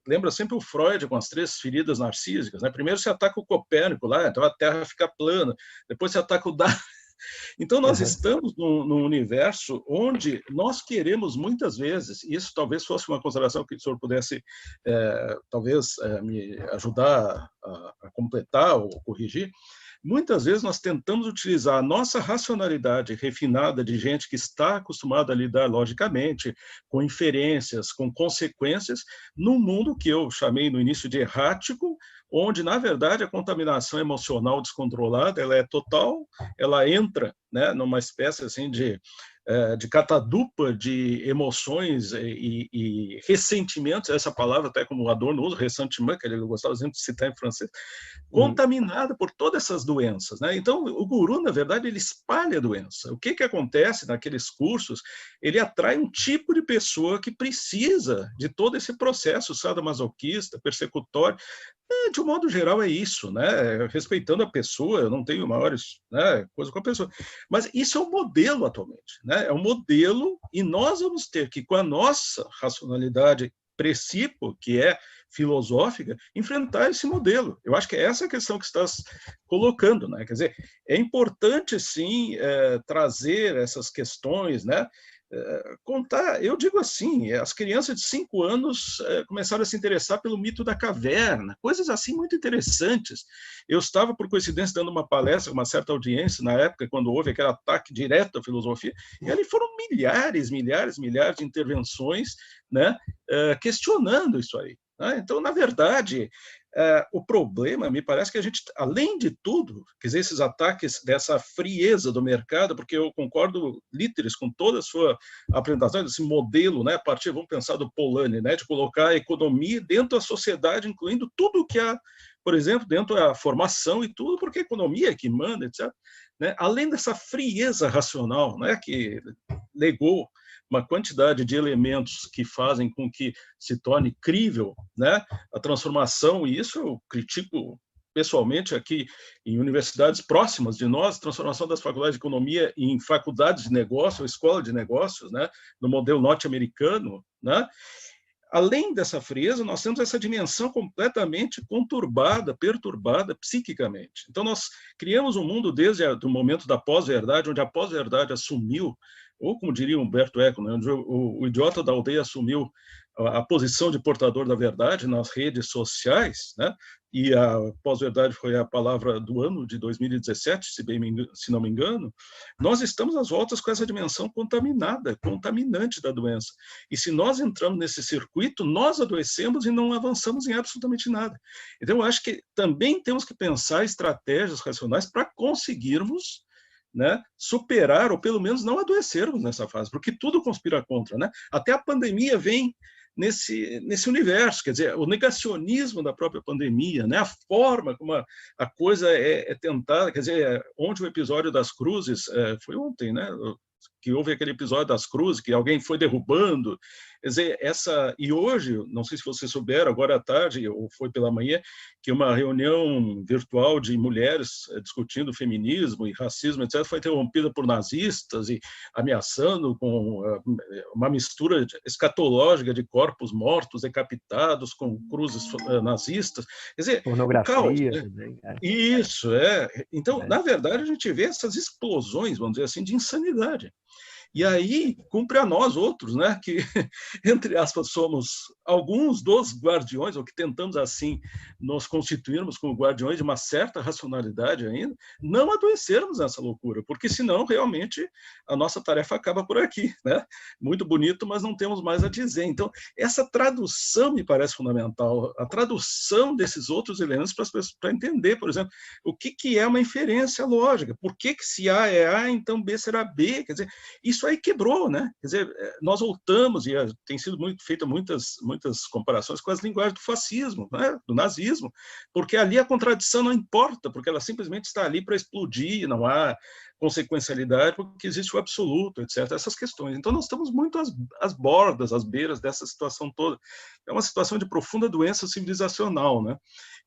Speaker 1: lembra sempre o Freud com as 3 feridas narcísicas, né? Primeiro se ataca o Copérnico lá, então a Terra fica plana, depois se ataca o Darwin. Então, nós estamos num universo onde nós queremos muitas vezes, e isso talvez fosse uma consideração que o senhor pudesse, talvez, me ajudar a completar ou corrigir. Muitas vezes nós tentamos utilizar a nossa racionalidade refinada de gente que está acostumada a lidar logicamente, com inferências, com consequências, num mundo que eu chamei no início de errático, onde, na verdade, a contaminação emocional descontrolada ela é total, ela entra, né, numa espécie assim de catadupa de emoções e ressentimentos, essa palavra até como o Adorno usa, ressentiment, que ele gostava sempre de citar em francês, contaminada por todas essas doenças, né? Então, o guru, na verdade, ele espalha a doença. O que acontece naqueles cursos? Ele atrai um tipo de pessoa que precisa de todo esse processo sadomasoquista, persecutório. De um modo geral, é isso, né? Respeitando a pessoa, eu não tenho maiores, né, coisa com a pessoa. Mas isso é um modelo atualmente, né? É um modelo, e nós vamos ter que, com a nossa racionalidade princípio, que é filosófica, enfrentar esse modelo. Eu acho que é essa a questão que estás colocando, né? Quer dizer, é importante, sim, trazer essas questões, né? Contar, eu digo assim, as crianças de 5 anos começaram a se interessar pelo mito da caverna, coisas assim muito interessantes. Eu estava, por coincidência, dando uma palestra, uma certa audiência, na época, quando houve aquele ataque direto à filosofia, e ali foram milhares de intervenções, né, questionando isso aí. Né? Então, na verdade, o problema, me parece que a gente, além de tudo, quer dizer, esses ataques dessa frieza do mercado, porque eu concordo, líderes, com toda a sua apresentação, desse modelo, né, a partir, vamos pensar do Polanyi, né, de colocar a economia dentro da sociedade, incluindo tudo que há, por exemplo, dentro da formação e tudo, porque a economia é que manda, etc. Né? Além dessa frieza racional, né, que legou uma quantidade de elementos que fazem com que se torne crível, né, a transformação, e isso eu critico pessoalmente aqui em universidades próximas de nós, transformação das faculdades de economia em faculdades de negócio, ou escola de negócios, né, no modelo norte-americano, né? Além dessa frieza, nós temos essa dimensão completamente conturbada, perturbada psiquicamente. Então, nós criamos um mundo desde o momento da pós-verdade, onde a pós-verdade assumiu, ou como diria Humberto Eco, né, onde o idiota da aldeia assumiu a posição de portador da verdade nas redes sociais, né? E a pós-verdade foi a palavra do ano de 2017, se não me engano. Nós estamos às voltas com essa dimensão contaminada, contaminante da doença. E se nós entramos nesse circuito, nós adoecemos e não avançamos em absolutamente nada. Então, eu acho que também temos que pensar estratégias racionais para conseguirmos, né, superar, ou pelo menos não adoecermos nessa fase, porque tudo conspira contra, né? Até a pandemia vem nesse universo, quer dizer, o negacionismo da própria pandemia, né? A forma como a coisa é tentada, quer dizer, ontem o episódio das cruzes, foi ontem, né? Que houve aquele episódio das cruzes, que alguém foi derrubando, quer dizer, e hoje, não sei se vocês souberam, agora à tarde, ou foi pela manhã, que uma reunião virtual de mulheres discutindo feminismo e racismo, etc., foi interrompida por nazistas e ameaçando com uma mistura escatológica de corpos mortos, decapitados, com cruzes nazistas, quer dizer,
Speaker 2: pornografia,
Speaker 1: o caos, né?
Speaker 2: Também,
Speaker 1: Isso, Então, na verdade, a gente vê essas explosões, vamos dizer assim, de insanidade. E aí, cumpre a nós outros, né, que, entre aspas, somos alguns dos guardiões, ou que tentamos, assim, nos constituirmos como guardiões de uma certa racionalidade ainda, não adoecermos nessa loucura, porque senão, realmente, a nossa tarefa acaba por aqui, né? Muito bonito, mas não temos mais a dizer. Então, essa tradução me parece fundamental, a tradução desses outros elementos para as pessoas, para entender, por exemplo, o que é uma inferência lógica, por que se A é A, então B será B, quer dizer, isso aí quebrou, né? Quer dizer, nós voltamos, e tem sido feita muitas comparações com as linguagens do fascismo, né? Do nazismo, porque ali a contradição não importa, porque ela simplesmente está ali para explodir, não há consequencialidade, porque existe o absoluto, etc. Essas questões. Então, nós estamos muito às bordas, às beiras dessa situação toda. É uma situação de profunda doença civilizacional, né?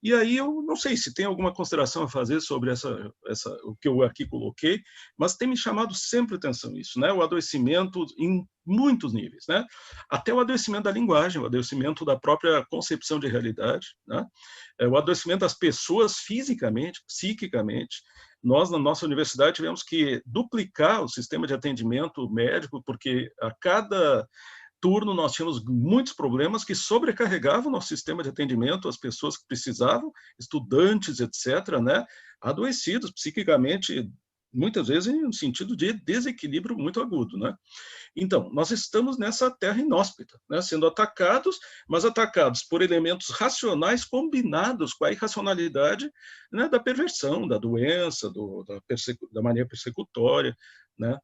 Speaker 1: E aí eu não sei se tem alguma consideração a fazer sobre o que eu aqui coloquei, mas tem me chamado sempre atenção isso, né? O adoecimento em muitos níveis, né? Até o adoecimento da linguagem, o adoecimento da própria concepção de realidade, né? O adoecimento das pessoas fisicamente, psiquicamente. Nós, na nossa universidade, tivemos que duplicar o sistema de atendimento médico, porque a cada turno nós tínhamos muitos problemas que sobrecarregavam o nosso sistema de atendimento, as pessoas que precisavam, estudantes, etc., né, adoecidos psiquicamente, muitas vezes em um sentido de desequilíbrio muito agudo, né? Então, nós estamos nessa terra inóspita, né, sendo atacados, mas atacados por elementos racionais combinados com a irracionalidade, né, da perversão, da doença, da mania persecutória, né,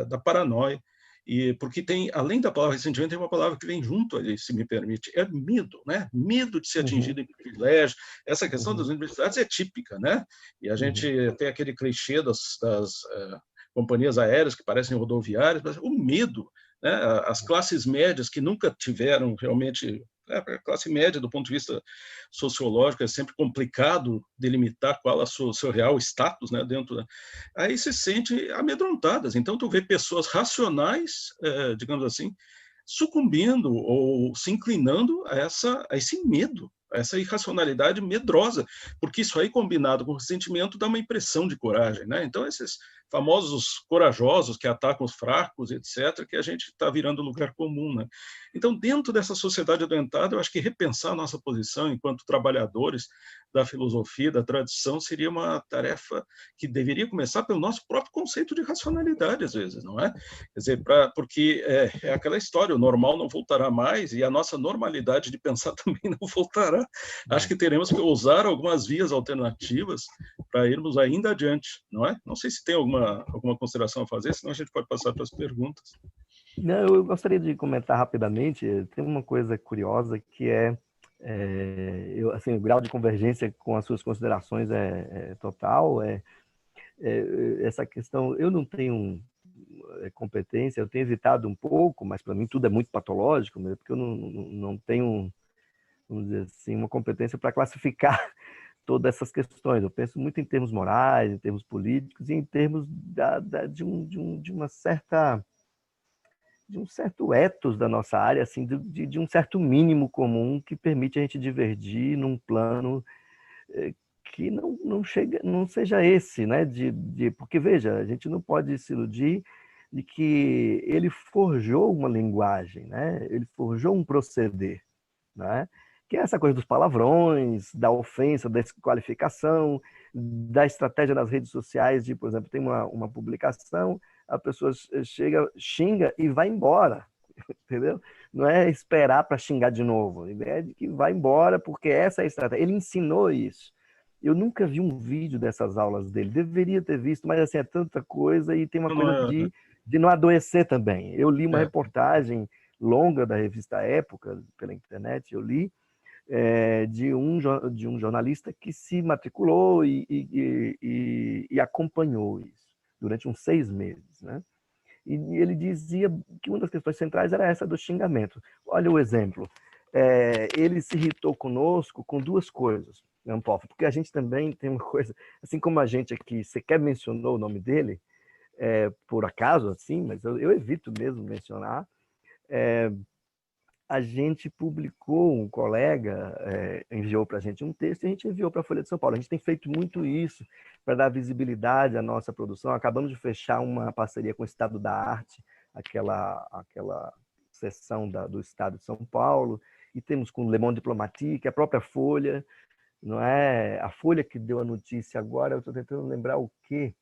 Speaker 1: da paranoia. E porque tem, além da palavra ressentimento, tem uma palavra que vem junto ali, se me permite, é medo, né? Medo de ser atingido em privilégio. Essa questão das universidades é típica, né? E a gente tem aquele clichê das companhias aéreas que parecem rodoviárias, mas o medo, né? As classes médias que nunca tiveram realmente... A classe média, do ponto de vista sociológico, é sempre complicado delimitar qual é o seu real status, né, dentro aí se sente amedrontadas. Então, tu vê pessoas racionais, digamos assim, sucumbindo ou se inclinando a esse medo, a essa irracionalidade medrosa, porque isso aí, combinado com o ressentimento, dá uma impressão de coragem, né? Então, esses famosos corajosos que atacam os fracos, etc., que a gente está virando lugar comum, né? Então, dentro dessa sociedade adoentada, eu acho que repensar a nossa posição enquanto trabalhadores da filosofia, da tradição, seria uma tarefa que deveria começar pelo nosso próprio conceito de racionalidade, às vezes, não é? Quer dizer, porque é aquela história, o normal não voltará mais e a nossa normalidade de pensar também não voltará. Acho que teremos que usar algumas vias alternativas para irmos ainda adiante, não é? Não sei se tem alguma consideração a fazer, senão a gente pode passar para as perguntas.
Speaker 2: Não, eu gostaria de comentar rapidamente. Tem uma coisa curiosa que assim, o grau de convergência com as suas considerações é total. Essa questão, eu não tenho competência, eu tenho evitado um pouco, mas para mim tudo é muito patológico, porque eu não tenho, vamos dizer assim, uma competência para classificar todas essas questões. Eu penso muito em termos morais, em termos políticos e em termos de uma certa, de um certo ethos da nossa área, assim, de um certo mínimo comum que permite a gente divergir num plano que não chega, não seja esse, né? Porque, veja, a gente não pode se iludir de que ele forjou uma linguagem, né? Ele forjou um proceder, né? Que é essa coisa dos palavrões, da ofensa, da desqualificação, da estratégia nas redes sociais de, por exemplo, tem uma publicação, a pessoa chega, xinga e vai embora, entendeu? Não é esperar para xingar de novo, é de que vai embora porque essa é a estratégia. Ele ensinou isso. Eu nunca vi um vídeo dessas aulas dele, deveria ter visto, mas assim, é tanta coisa e tem uma coisa de não adoecer também. Eu li uma reportagem longa da revista Época, pela internet, eu li, de um jornalista que se matriculou e acompanhou isso durante uns 6 meses, né? E ele dizia que uma das questões centrais era essa do xingamento. Olha o exemplo. Ele se irritou conosco com 2 coisas, Ampolfo, porque a gente também tem uma coisa, assim como a gente aqui, você quer mencionou o nome dele, por acaso, assim, mas eu evito mesmo mencionar, a gente publicou, um colega enviou para a gente um texto e a gente enviou para a Folha de São Paulo. A gente tem feito muito isso para dar visibilidade à nossa produção. Acabamos de fechar uma parceria com o Estado da Arte, aquela seção do Estado de São Paulo, e temos com o Le Monde Diplomatique, a própria Folha, não é? A Folha que deu a notícia agora, eu estou tentando lembrar o quê?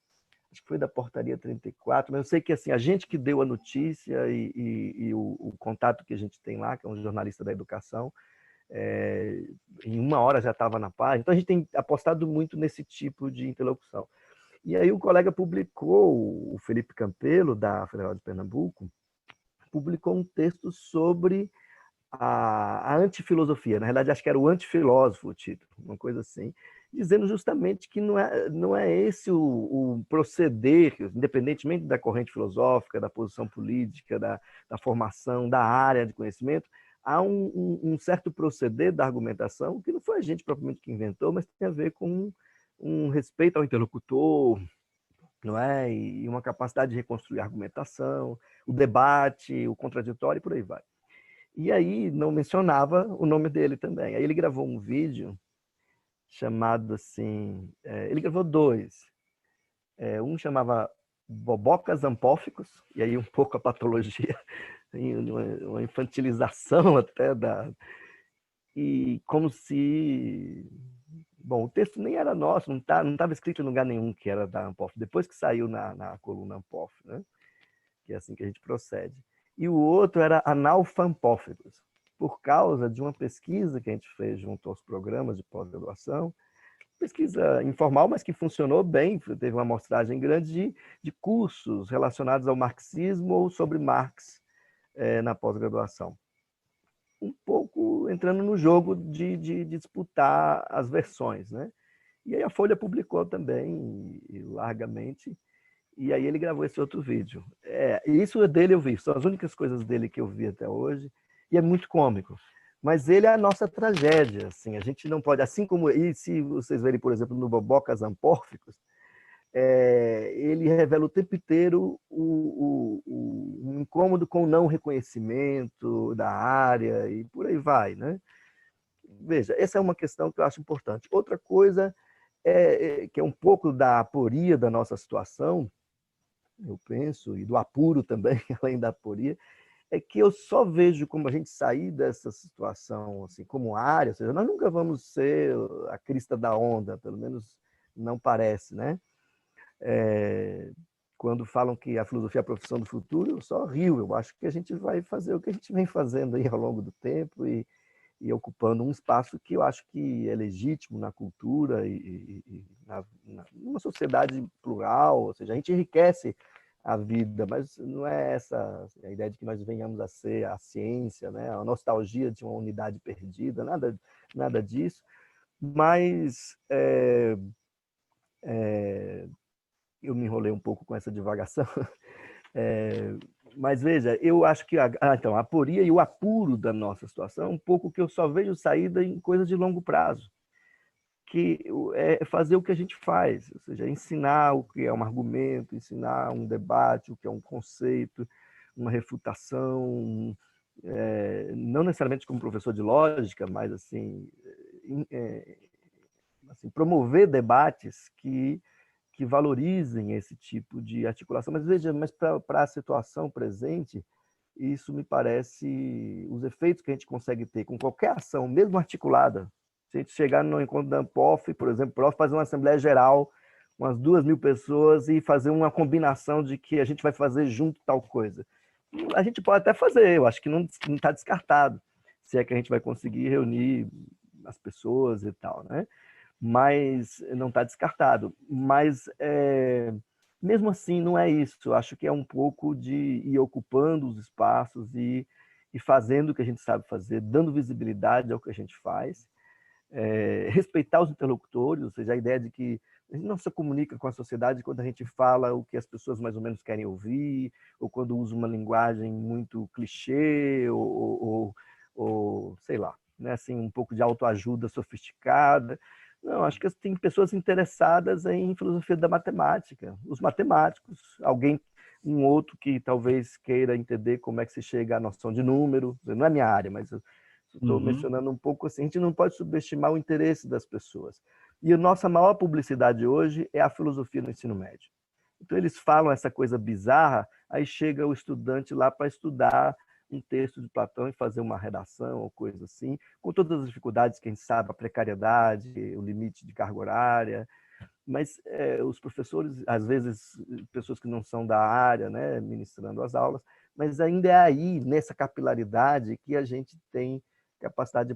Speaker 2: Acho que foi da Portaria 34, mas eu sei que assim, a gente que deu a notícia e o contato que a gente tem lá, que é um jornalista da educação, em 1 hora já estava na página. Então a gente tem apostado muito nesse tipo de interlocução. E aí o colega publicou, o Felipe Campelo, da Federal de Pernambuco, publicou um texto sobre a antifilosofia. Na realidade, acho que era o antifilósofo o título, uma coisa assim, dizendo justamente que não é esse o proceder, independentemente da corrente filosófica, da posição política, da formação, da área de conhecimento, há um certo proceder da argumentação que não foi a gente propriamente que inventou, mas tem a ver com um respeito ao interlocutor, não é? E uma capacidade de reconstruir a argumentação, o debate, o contraditório e por aí vai. E aí não mencionava o nome dele também. Aí ele gravou um vídeo chamado assim... ele gravou 2. Um chamava Bobocas Ampóficos, e aí um pouco a patologia, uma infantilização até E como se... Bom, o texto nem era nosso, não estava escrito em lugar nenhum que era da Ampof, depois que saiu na coluna Ampof, né? Que é assim que a gente procede. E o outro era analfampófagos, por causa de uma pesquisa que a gente fez junto aos programas de pós-graduação, pesquisa informal, mas que funcionou bem, teve uma amostragem grande de cursos relacionados ao marxismo ou sobre Marx na pós-graduação. Um pouco entrando no jogo de disputar as versões, né? E aí a Folha publicou também, largamente, e aí ele gravou esse outro vídeo. Isso é dele eu vi, são as únicas coisas dele que eu vi até hoje, e é muito cômico. Mas ele é a nossa tragédia, assim, a gente não pode, assim como, e se vocês verem, por exemplo, no Bobocas Ampórficos, ele revela o tempo inteiro um incômodo com o não reconhecimento da área e por aí vai, né? Veja, essa é uma questão que eu acho importante. Outra coisa que é um pouco da aporia da nossa situação, eu penso, e do apuro também, além da aporia, é que eu só vejo como a gente sair dessa situação assim, como área, ou seja, nós nunca vamos ser a crista da onda, pelo menos não parece, né? Quando falam que a filosofia é a profissão do futuro, eu só rio, eu acho que a gente vai fazer o que a gente vem fazendo aí ao longo do tempo e ocupando um espaço que eu acho que é legítimo na cultura numa sociedade plural, ou seja, a gente enriquece a vida, mas não é essa a ideia de que nós venhamos a ser a ciência, né? A nostalgia de uma unidade perdida, nada disso, mas eu me enrolei um pouco com essa divagação, mas veja, eu acho que então, a aporia e o apuro da nossa situação é um pouco que eu só vejo saída em coisas de longo prazo, que é fazer o que a gente faz, ou seja, ensinar o que é um argumento, ensinar um debate, o que é um conceito, uma refutação, não necessariamente como professor de lógica, mas assim, promover debates que valorizem esse tipo de articulação. Mas veja, para a situação presente, isso me parece os efeitos que a gente consegue ter com qualquer ação, mesmo articulada. Se a gente chegar no encontro da Ampof, por exemplo, fazer uma Assembleia Geral, umas 2.000 pessoas e fazer uma combinação de que a gente vai fazer junto tal coisa. A gente pode até fazer, eu acho que não está descartado, se é que a gente vai conseguir reunir as pessoas e tal, né? Mas não está descartado. Mas, mesmo assim, não é isso. Eu acho que é um pouco de ir ocupando os espaços e fazendo o que a gente sabe fazer, dando visibilidade ao que a gente faz, respeitar os interlocutores, ou seja, a ideia de que a gente não se comunica com a sociedade quando a gente fala o que as pessoas mais ou menos querem ouvir, ou quando usa uma linguagem muito clichê, ou sei lá, né? Assim, um pouco de autoajuda sofisticada. Não, acho que tem pessoas interessadas em filosofia da matemática, os matemáticos, um outro que talvez queira entender como é que se chega à noção de número, não é minha área, mas eu estou mencionando um pouco assim, a gente não pode subestimar o interesse das pessoas. E a nossa maior publicidade hoje é a filosofia no ensino médio. Então eles falam essa coisa bizarra, aí chega o estudante lá para estudar um texto de Platão e fazer uma redação ou coisa assim, com todas as dificuldades que a gente sabe, a precariedade, o limite de carga horária, mas os professores, às vezes, pessoas que não são da área, né, ministrando as aulas, mas ainda é aí, nessa capilaridade, que a gente tem capacidade de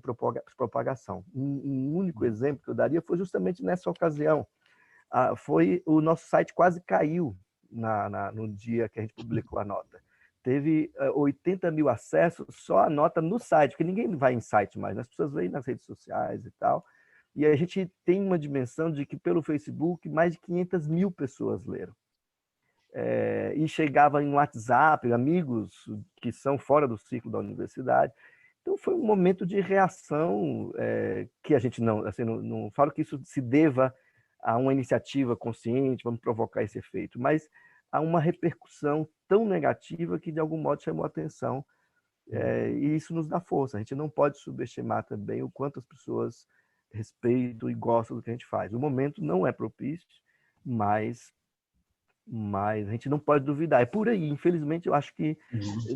Speaker 2: propagação. Um único exemplo que eu daria foi justamente nessa ocasião. Foi o nosso site quase caiu no dia que a gente publicou a nota. Teve 80.000 acessos só a nota no site, porque ninguém vai em site mais, as pessoas vêm nas redes sociais e tal. E a gente tem uma dimensão de que pelo Facebook mais de 500.000 pessoas leram. E chegava em WhatsApp, amigos que são fora do ciclo da universidade. Então foi um momento de reação que a gente não falo que isso se deva a uma iniciativa consciente, vamos provocar esse efeito, mas há uma repercussão tão negativa que de algum modo chamou a atenção, e isso nos dá força. A gente não pode subestimar também o quanto as pessoas respeitam e gostam do que a gente faz. O momento não é propício, mas a gente não pode duvidar. É por aí. Infelizmente, eu acho que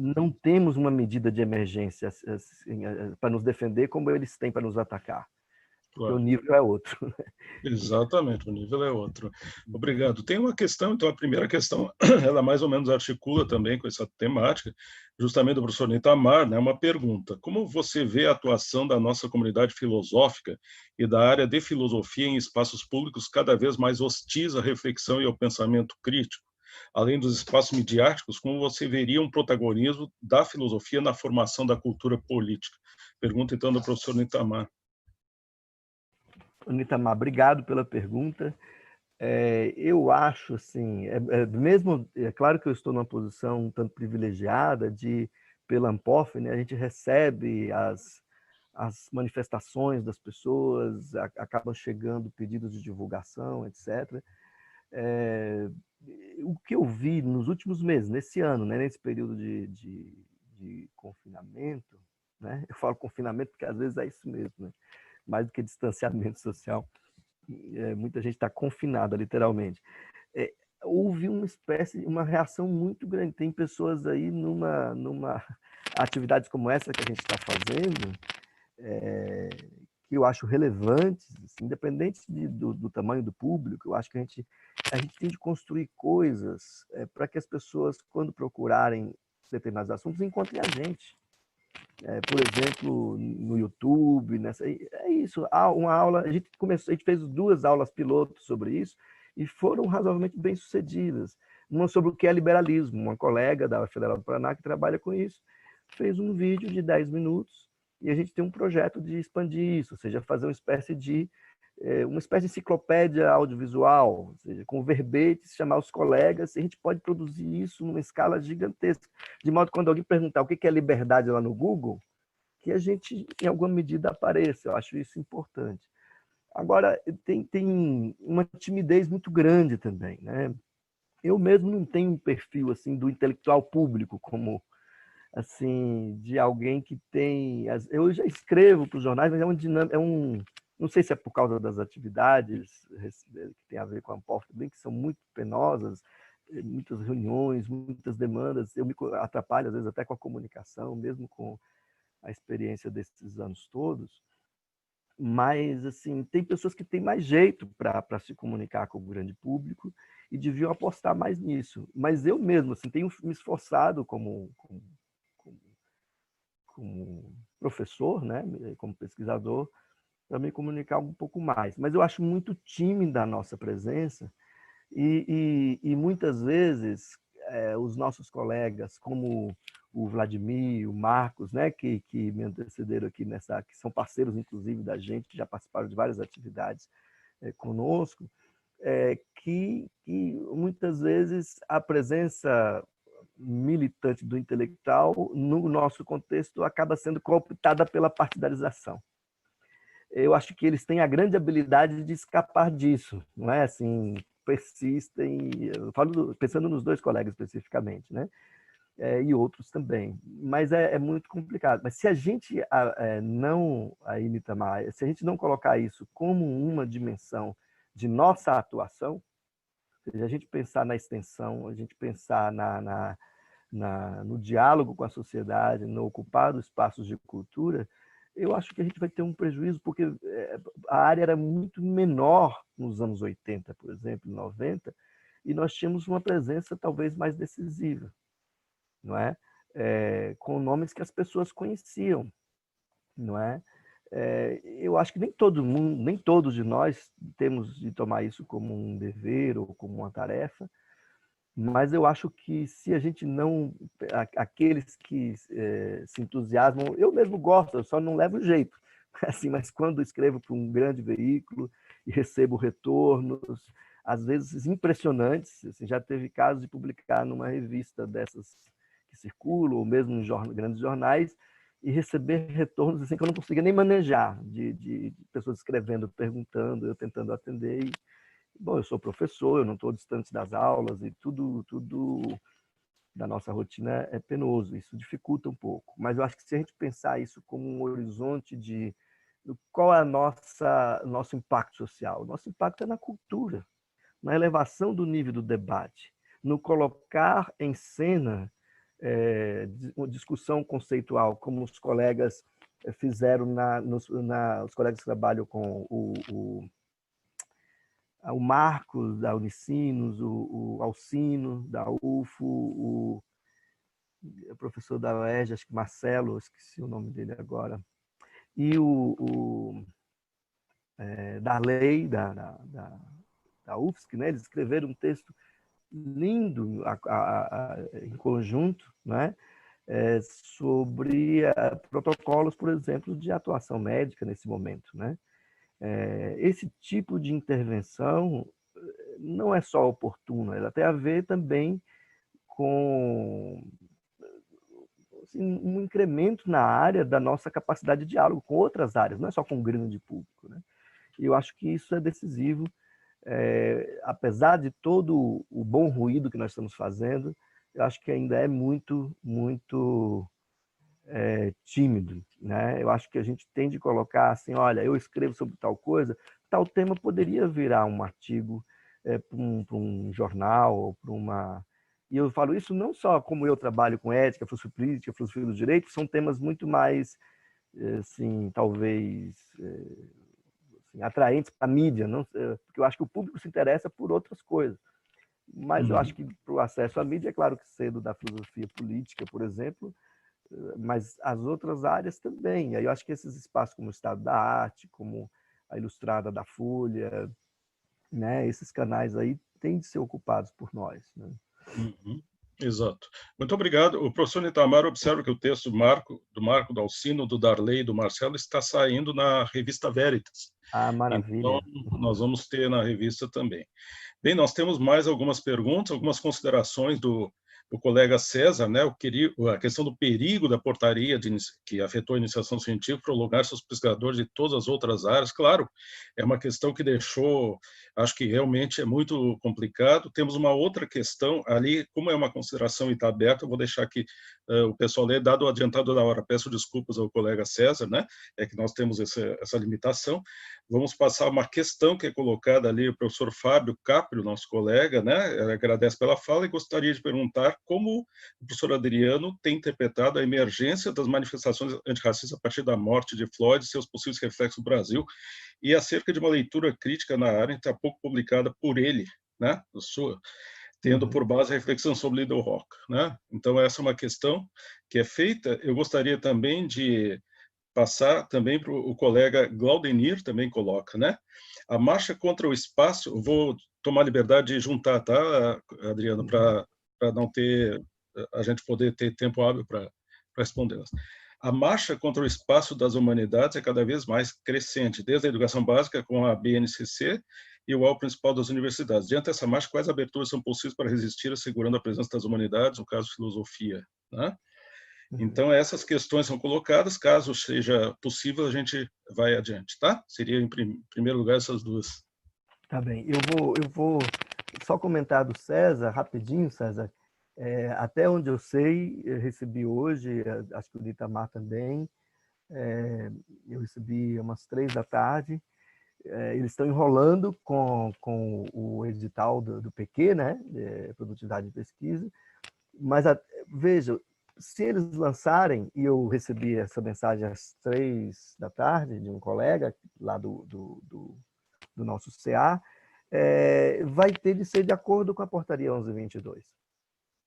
Speaker 2: não temos uma medida de emergência assim, para nos defender como eles têm para nos atacar. Porque o nível é outro.
Speaker 1: Exatamente, o nível é outro. Obrigado. Tem uma questão, então a primeira questão, ela mais ou menos articula também com essa temática, justamente do professor Nitamar, né? Uma pergunta: como você vê a atuação da nossa comunidade filosófica e da área de filosofia em espaços públicos cada vez mais hostis à reflexão e ao pensamento crítico? Além dos espaços midiáticos, como você veria um protagonismo da filosofia na formação da cultura política? Pergunta, então, do professor Nitamar.
Speaker 2: Nitamar, obrigado pela pergunta. Eu acho, assim, mesmo, é claro que eu estou numa posição um tanto privilegiada pela Ampof, né, a gente recebe as manifestações das pessoas, acabam chegando pedidos de divulgação, etc. O que eu vi nos últimos meses, nesse ano, né, nesse período de confinamento, né, eu falo confinamento porque às vezes é isso mesmo, né, mais do que distanciamento social, muita gente está confinada, literalmente. Houve uma reação muito grande. Tem pessoas aí numa atividades como essa que a gente está fazendo, que eu acho relevantes, assim, independente do tamanho do público. Eu acho que a gente tem de construir coisas para que as pessoas, quando procurarem determinados assuntos, encontrem a gente. Por exemplo, no YouTube, é isso. Uma aula, a gente fez 2 aulas pilotos sobre isso e foram razoavelmente bem sucedidas. Uma sobre o que é liberalismo, uma colega da Federal do Paraná que trabalha com isso fez um vídeo de 10 minutos e a gente tem um projeto de expandir isso, ou seja, fazer uma espécie de enciclopédia audiovisual, ou seja, com verbetes, chamar os colegas, e a gente pode produzir isso numa escala gigantesca, de modo que quando alguém perguntar o que é liberdade lá no Google, que a gente, em alguma medida, apareça. Eu acho isso importante. Agora, tem uma timidez muito grande também, né? Eu mesmo não tenho um perfil assim do intelectual público, como assim, de alguém que tem... Eu já escrevo para os jornais, mas não sei se é por causa das atividades que tem a ver com a Ampof também, que são muito penosas, muitas reuniões, muitas demandas. Eu me atrapalho, às vezes, até com a comunicação, mesmo com a experiência desses anos todos. Mas, assim, tem pessoas que têm mais jeito para se comunicar com o grande público e deviam apostar mais nisso. Mas eu mesmo, assim, tenho me esforçado como professor, né, como pesquisador, para me comunicar um pouco mais. Mas eu acho muito tímida a nossa presença e muitas vezes os nossos colegas, como o Vladimir, o Marcos, né, que me antecederam aqui que são parceiros, inclusive, da gente, que já participaram de várias atividades conosco, que muitas vezes a presença militante do intelectual, no nosso contexto, acaba sendo cooptada pela partidarização. Eu acho que eles têm a grande habilidade de escapar disso, não é? Assim, persistem, eu falo pensando nos dois colegas especificamente, né? E outros também, mas é muito complicado. Mas se a gente se a gente não colocar isso como uma dimensão de nossa atuação, se a gente pensar na extensão, a gente pensar no diálogo com a sociedade, no ocupar dos espaços de cultura, eu acho que a gente vai ter um prejuízo, porque a área era muito menor nos anos 80, por exemplo, 90, e nós tínhamos uma presença talvez mais decisiva, não é? Com nomes que as pessoas conheciam, não é? Eu acho que nem todos de nós temos de tomar isso como um dever ou como uma tarefa, mas eu acho que se a gente não... Aqueles que se entusiasmam... Eu mesmo gosto, eu só não levo jeito. Assim, mas quando escrevo para um grande veículo e recebo retornos, às vezes impressionantes, assim, já teve casos de publicar numa revista dessas que circulam, ou mesmo em grandes jornais, e receber retornos assim, que eu não conseguia nem manejar, de pessoas escrevendo, perguntando, eu tentando atender. Bom, eu sou professor, eu não estou distante das aulas e tudo da nossa rotina é penoso, isso dificulta um pouco. Mas eu acho que se a gente pensar isso como um horizonte de qual é nosso impacto social, o nosso impacto é na cultura, na elevação do nível do debate, no colocar em cena uma discussão conceitual, como os colegas fizeram os colegas que trabalham com o Marcos da Unicinos, o Alcino da UFO, o professor da UERJ, acho que Marcelo, esqueci o nome dele agora, e o Darley da UFSC, né? Eles escreveram um texto lindo em conjunto, né? Sobre protocolos, por exemplo, de atuação médica nesse momento, né? Esse tipo de intervenção não é só oportuna, ela tem a ver também com assim, um incremento na área da nossa capacidade de diálogo com outras áreas, não é só com o grande público, né? E eu acho que isso é decisivo, apesar de todo o bom ruído que nós estamos fazendo, eu acho que ainda é muito tímido, né? Eu acho que a gente tem de colocar assim, olha, eu escrevo sobre tal coisa, tal tema poderia virar um artigo para um jornal ou para uma... E eu falo isso não só como eu trabalho com ética, filosofia política, filosofia do direito, são temas muito mais, assim, talvez assim, atraentes para a mídia, não? Porque eu acho que o público se interessa por outras coisas. Mas eu acho que para o acesso à mídia, é claro que cedo da filosofia política, por exemplo, mas as outras áreas também. Aí eu acho que esses espaços como o Estado da Arte, como a Ilustrada da Folha, né, esses canais aí têm de ser ocupados por nós, né?
Speaker 1: Exato. Muito obrigado. O professor Itamar observa que o texto do Marco, do Alcino, do Darley e do Marcelo está saindo na revista Veritas.
Speaker 2: Ah, maravilha.
Speaker 1: Então, nós vamos ter na revista também. Bem, nós temos mais algumas perguntas, algumas considerações o colega César, né, a questão do perigo da portaria que afetou a iniciação científica prolongar seus pesquisadores de todas as outras áreas. Claro, é uma questão que deixou, acho que realmente é muito complicado. Temos uma outra questão ali, como é uma consideração e está aberta, eu vou deixar que o pessoal ler, dado o adiantado da hora. Peço desculpas ao colega César, né, é que nós temos essa limitação. Vamos passar uma questão que é colocada ali, o professor Fábio Caprio, nosso colega, né, agradece pela fala e gostaria de perguntar como o professor Adriano tem interpretado a emergência das manifestações antirracistas a partir da morte de Floyd e seus possíveis reflexos no Brasil, e acerca de uma leitura crítica na área, que há pouco publicada por ele, né, tendo por base a reflexão sobre Little Rock, né? Então, essa é uma questão que é feita. Eu gostaria também de passar também para o colega Glaudenir, também coloca, né? A marcha contra o espaço, vou tomar liberdade de juntar, tá, Adriano, para não ter, a gente poder ter tempo hábil para respondê-las. A marcha contra o espaço das humanidades é cada vez mais crescente, desde a educação básica com a BNCC e o alvo principal das universidades. Diante dessa marcha, quais aberturas são possíveis para resistir, assegurando a presença das humanidades, no caso, filosofia, né? Então, essas questões são colocadas, caso seja possível, a gente vai adiante, tá? Seria, em primeiro lugar, essas duas.
Speaker 2: Tá bem. Eu vou só comentar do César, rapidinho, César. Até onde eu sei, eu recebi hoje, acho que o Itamar também, eu recebi umas 3 da tarde. Eles estão enrolando com o edital do PQ, né? Produtividade de Pesquisa. Mas, veja, se eles lançarem, e eu recebi essa mensagem às 3 da tarde de um colega lá do nosso CA, vai ter de ser de acordo com a portaria 1122,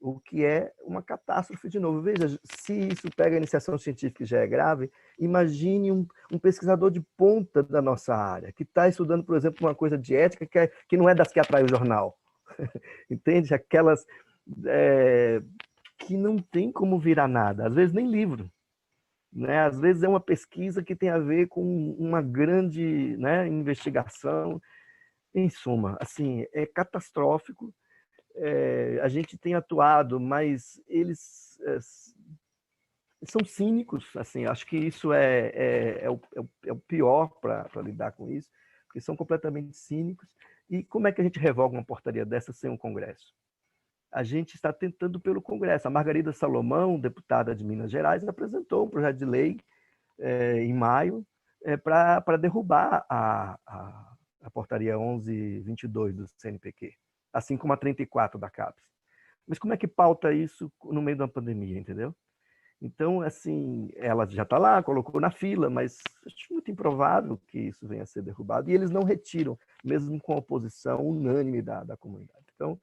Speaker 2: o que é uma catástrofe de novo. Veja, se isso pega a iniciação científica e já é grave, imagine um pesquisador de ponta da nossa área, que está estudando, por exemplo, uma coisa de ética que não é das que atrai o jornal. Entende? Aquelas que não tem como virar nada, às vezes nem livro. Né? Às vezes é uma pesquisa que tem a ver com uma grande, né, investigação. Em suma, assim, é catastrófico. A gente tem atuado, mas eles são cínicos. Assim, acho que isso é o pior para lidar com isso, porque são completamente cínicos. E como é que a gente revoga uma portaria dessa sem um Congresso? A gente está tentando pelo Congresso. A Margarida Salomão, deputada de Minas Gerais, apresentou um projeto de lei em maio para derrubar a portaria 1122 do CNPq, assim como a 34 da CAPES. Mas como é que pauta isso no meio de uma pandemia, entendeu? Então, assim, ela já está lá, colocou na fila, mas acho muito improvável que isso venha a ser derrubado. E eles não retiram, mesmo com a oposição unânime da comunidade. Então,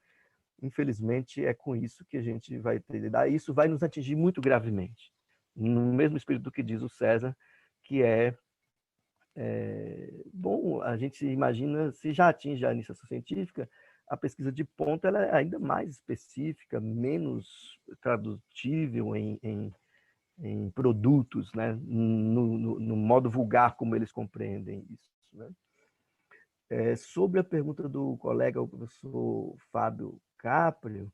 Speaker 2: infelizmente, é com isso que a gente vai ter de lidar. E isso vai nos atingir muito gravemente, no mesmo espírito do que diz o César, que bom, a gente imagina, se já atinge a iniciação científica, a pesquisa de ponta ela é ainda mais específica, menos tradutível em produtos, né? No modo vulgar como eles compreendem isso. Né? Sobre a pergunta do colega, o professor Fábio Caprio,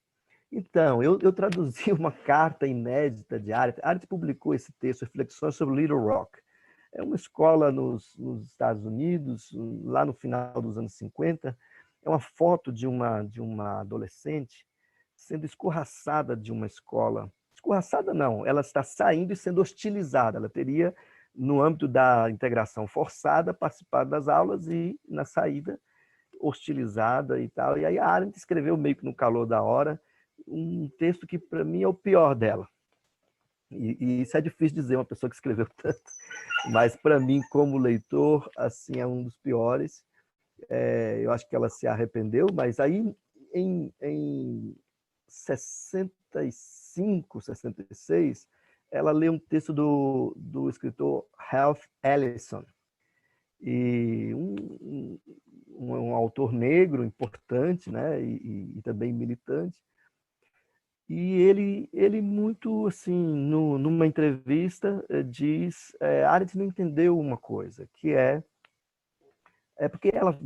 Speaker 2: então, eu traduzi uma carta inédita de Arendt. Arendt publicou esse texto, Reflexões sobre Little Rock. É uma escola nos Estados Unidos, lá no final dos anos 50. É uma foto de uma adolescente sendo escorraçada de uma escola. Escorraçada não, ela está saindo e sendo hostilizada. Ela teria, no âmbito da integração forçada, participado das aulas e, na saída, hostilizada e tal. E aí a Arendt escreveu, meio que no calor da hora, um texto que, para mim, é o pior dela. E isso é difícil dizer, uma pessoa que escreveu tanto. Mas, para mim, como leitor, assim, é um dos piores. Eu acho que ela se arrependeu, mas aí, em 65, 66, ela lê um texto do escritor Ralph Ellison, e um autor negro importante, né, e também militante. E ele muito assim, numa entrevista, diz, Arendt não entendeu uma coisa, que porque ela, o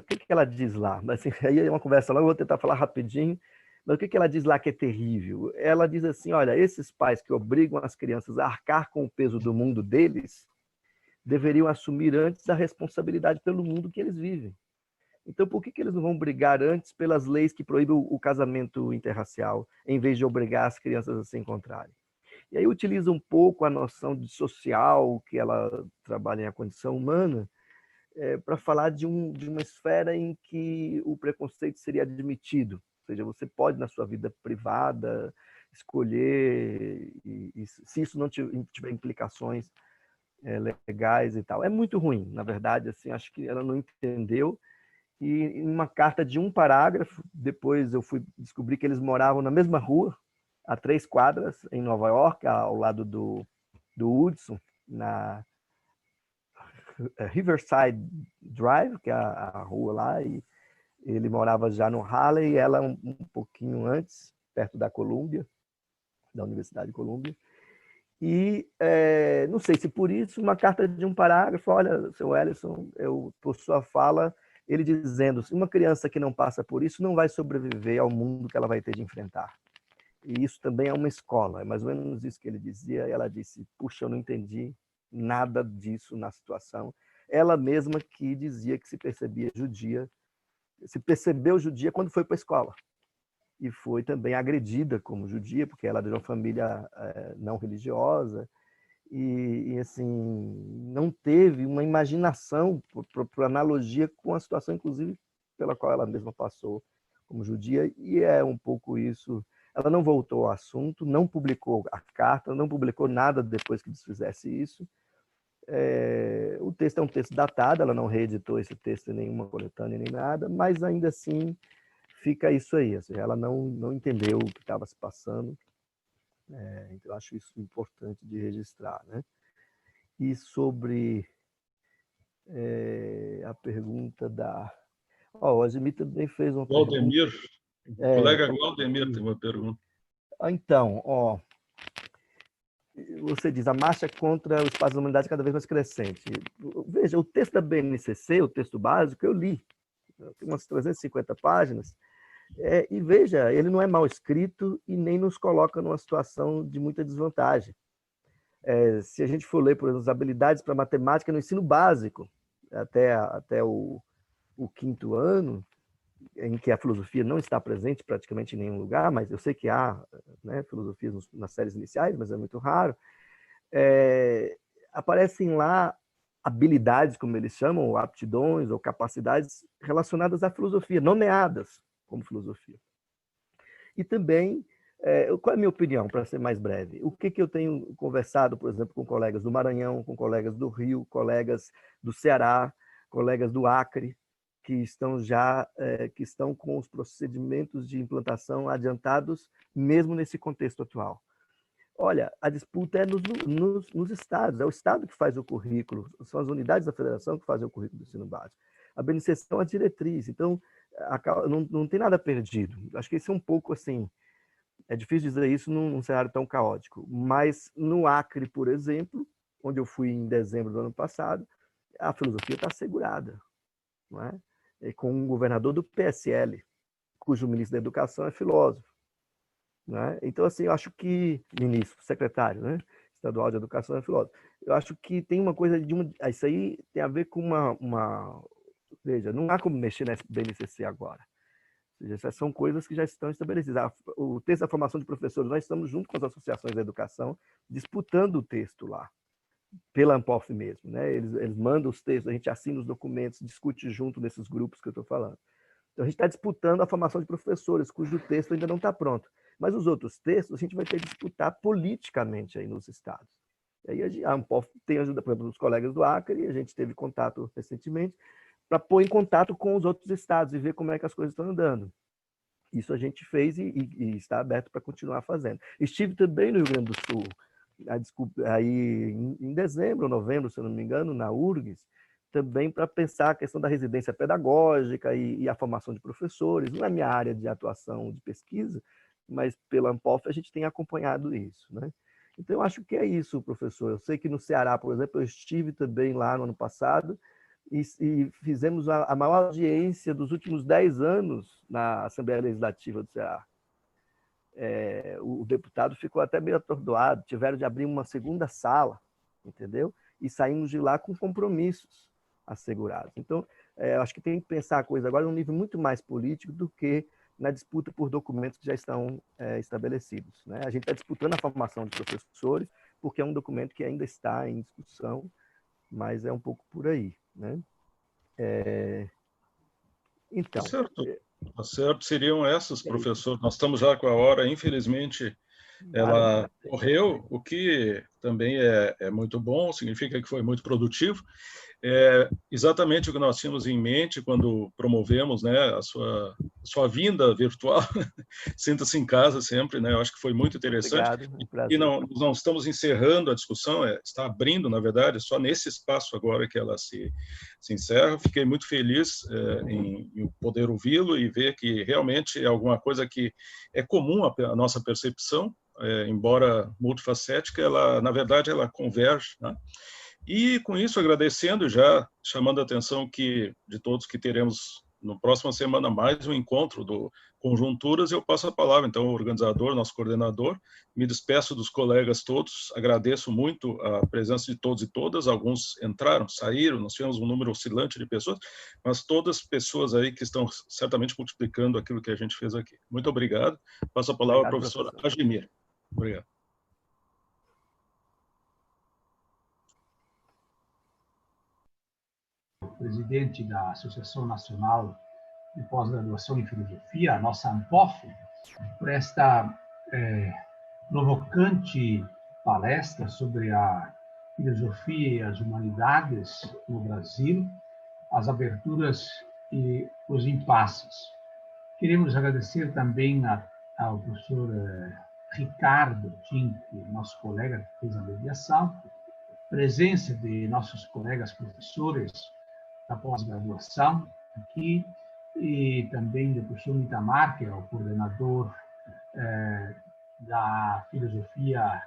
Speaker 2: que ela diz lá? Assim, aí é uma conversa lá, eu vou tentar falar rapidinho, Mas o que ela diz lá que é terrível? Ela diz assim, olha, esses pais que obrigam as crianças a arcar com o peso do mundo deles deveriam assumir antes a responsabilidade pelo mundo que eles vivem. Então, por que eles não vão brigar antes pelas leis que proíbem o casamento interracial, em vez de obrigar as crianças a se encontrarem? E aí utiliza um pouco a noção de social, que ela trabalha em a condição humana, para falar de uma esfera em que o preconceito seria admitido. Ou seja, você pode, na sua vida privada, escolher, e se isso não tiver implicações legais e tal. É muito ruim, na verdade, assim, acho que ela não entendeu. E em uma carta de um parágrafo, depois eu fui descobrir que eles moravam na mesma rua, a 3 quadras, em Nova York, ao lado do Hudson, na Riverside Drive, que é a rua lá, e ele morava já no Harlem, e ela um pouquinho antes, perto da Columbia, da Universidade de Columbia. E não sei se por isso, uma carta de um parágrafo, olha, seu Ellison, por sua fala, ele dizendo, uma criança que não passa por isso não vai sobreviver ao mundo que ela vai ter de enfrentar. E isso também é uma escola, é mais ou menos isso que ele dizia. E ela disse, puxa, eu não entendi nada disso na situação. Ela mesma que dizia que se percebia judia, se percebeu judia quando foi para a escola. E foi também agredida como judia, porque ela é de uma família não religiosa, e assim, não teve uma imaginação por analogia com a situação, inclusive, pela qual ela mesma passou como judia, e é um pouco isso. Ela não voltou ao assunto, não publicou a carta, não publicou nada depois que desfizesse isso. O texto é um texto datado, ela não reeditou esse texto em nenhuma coletânea nem nada, mas ainda assim fica isso aí. Assim, ela não entendeu o que estava se passando. Então, eu acho isso importante de registrar, né? E sobre a pergunta da... o Azimir também fez uma
Speaker 1: Waldemir,
Speaker 2: pergunta.
Speaker 1: o colega Waldemir tem uma pergunta.
Speaker 2: Então, você diz, a marcha contra o espaço da humanidade cada vez mais crescente. Veja, o texto da BNCC, o texto básico, eu li. Tem umas 350 páginas. E veja, ele não é mal escrito e nem nos coloca numa situação de muita desvantagem. Se a gente for ler, por exemplo, as habilidades para matemática no ensino básico, até o 5º ano, em que a filosofia não está presente praticamente em nenhum lugar, mas eu sei que há, né, filosofia nas séries iniciais, mas é muito raro, aparecem lá habilidades, como eles chamam, ou aptidões, ou capacidades relacionadas à filosofia, nomeadas como filosofia. E também, qual é a minha opinião, para ser mais breve? O que eu tenho conversado, por exemplo, com colegas do Maranhão, com colegas do Rio, colegas do Ceará, colegas do Acre, que estão com os procedimentos de implantação adiantados, mesmo nesse contexto atual. Olha, a disputa é nos estados, é o estado que faz o currículo, são as unidades da federação que fazem o currículo do ensino básico. A BNCC é uma diretriz, então não tem nada perdido. Acho que esse é um pouco assim, é difícil dizer isso num cenário tão caótico, mas no Acre, por exemplo, onde eu fui em dezembro do ano passado, a filosofia está assegurada, não é? Com um governador do PSL, cujo ministro da Educação é filósofo. Né? Então, assim, eu acho que... Ministro, secretário, né? Estadual de Educação é filósofo. Eu acho que tem uma coisa de... Isso aí tem a ver com uma... Veja, não há como mexer na BNCC agora. Ou seja, essas são coisas que já estão estabelecidas. O texto da formação de professores, nós estamos junto com as associações da educação, disputando o texto lá, pela Ampof mesmo. Né? Eles mandam os textos, a gente assina os documentos, discute junto nesses grupos que eu estou falando. Então, a gente está disputando a formação de professores, cujo texto ainda não está pronto. Mas os outros textos a gente vai ter que disputar politicamente aí nos estados. E aí a Ampof tem ajuda, por exemplo, dos colegas do Acre, e a gente teve contato recentemente, para pôr em contato com os outros estados e ver como é que as coisas estão andando. Isso a gente fez e está aberto para continuar fazendo. Estive também no Rio Grande do Sul, aí em dezembro, novembro, se eu não me engano, na URGS, também para pensar a questão da residência pedagógica e a formação de professores. Não é minha área de atuação de pesquisa, mas pela Ampof a gente tem acompanhado isso. Né? Então, eu acho que é isso, professor. Eu sei que no Ceará, por exemplo, eu estive também lá no ano passado e fizemos a maior audiência dos últimos 10 anos na Assembleia Legislativa do Ceará. o deputado ficou até meio atordoado, tiveram de abrir uma segunda sala, entendeu? E saímos de lá com compromissos assegurados. Então, acho que tem que pensar a coisa agora num nível muito mais político do que na disputa por documentos que já estão estabelecidos, né? A gente está disputando a formação de professores, porque é um documento que ainda está em discussão, mas é um pouco por aí, né? Então...
Speaker 1: Tá certo, seriam essas, professor. Nós estamos já com a hora, infelizmente, ela correu, o que também é muito bom, significa que foi muito produtivo. É exatamente o que nós tínhamos em mente quando promovemos, né, a sua vinda virtual. Sinta-se em casa sempre, né? Eu acho que foi muito interessante.
Speaker 2: Obrigado, um prazer.
Speaker 1: E não estamos encerrando a discussão, está abrindo, na verdade, só nesse espaço agora que ela se encerra. Fiquei muito feliz em poder ouvi-lo e ver que realmente é alguma coisa que é comum à nossa percepção, embora multifacética, ela, na verdade, ela converge, né? E, com isso, agradecendo, já chamando a atenção de todos que teremos, na próxima semana, mais um encontro do Conjunturas, eu passo a palavra, então, ao organizador, nosso coordenador, me despeço dos colegas todos, agradeço muito a presença de todos e todas, alguns entraram, saíram, nós tivemos um número oscilante de pessoas, mas todas pessoas aí que estão certamente multiplicando aquilo que a gente fez aqui. Muito obrigado. Passo a palavra ao professor Ademir. Obrigado.
Speaker 3: Presidente da Associação Nacional de Pós-Graduação em Filosofia, a nossa ANPOF, por esta provocante palestra sobre a filosofia e as humanidades no Brasil, as aberturas e os impasses. Queremos agradecer também ao professor Ricardo Tink, nosso colega que fez a mediação, presença de nossos colegas professores da pós-graduação aqui, e também do professor Itamar, que é o coordenador da filosofia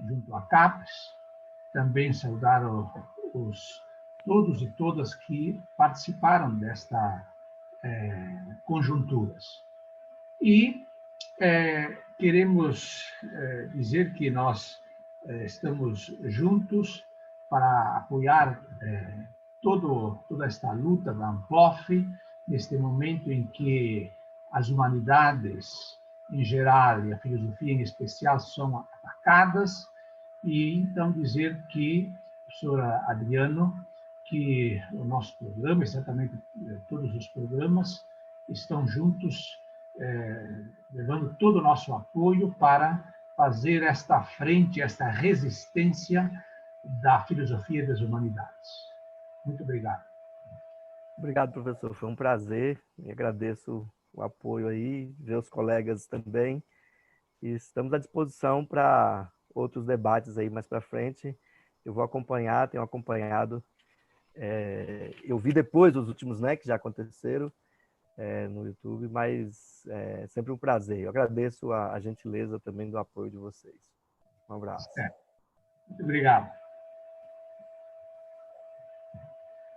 Speaker 3: junto à CAPES. Também saudar todos e todas que participaram desta conjunturas. E queremos dizer que nós estamos juntos para apoiar toda esta luta da ANPOF, neste momento em que as humanidades em geral e a filosofia em especial são atacadas, e então dizer que, professora Adriano, que o nosso programa, e certamente todos os programas, estão juntos, levando todo o nosso apoio para fazer esta frente, esta resistência da filosofia das humanidades. Muito obrigado.
Speaker 2: Obrigado, professor. Foi um prazer e agradeço o apoio aí, ver os colegas também. E estamos à disposição para outros debates aí mais para frente. Eu vou acompanhar, tenho acompanhado. Eu vi depois os últimos, né, que já aconteceram no YouTube, mas é sempre um prazer. Eu agradeço a gentileza também do apoio de vocês. Um abraço.
Speaker 3: Muito obrigado.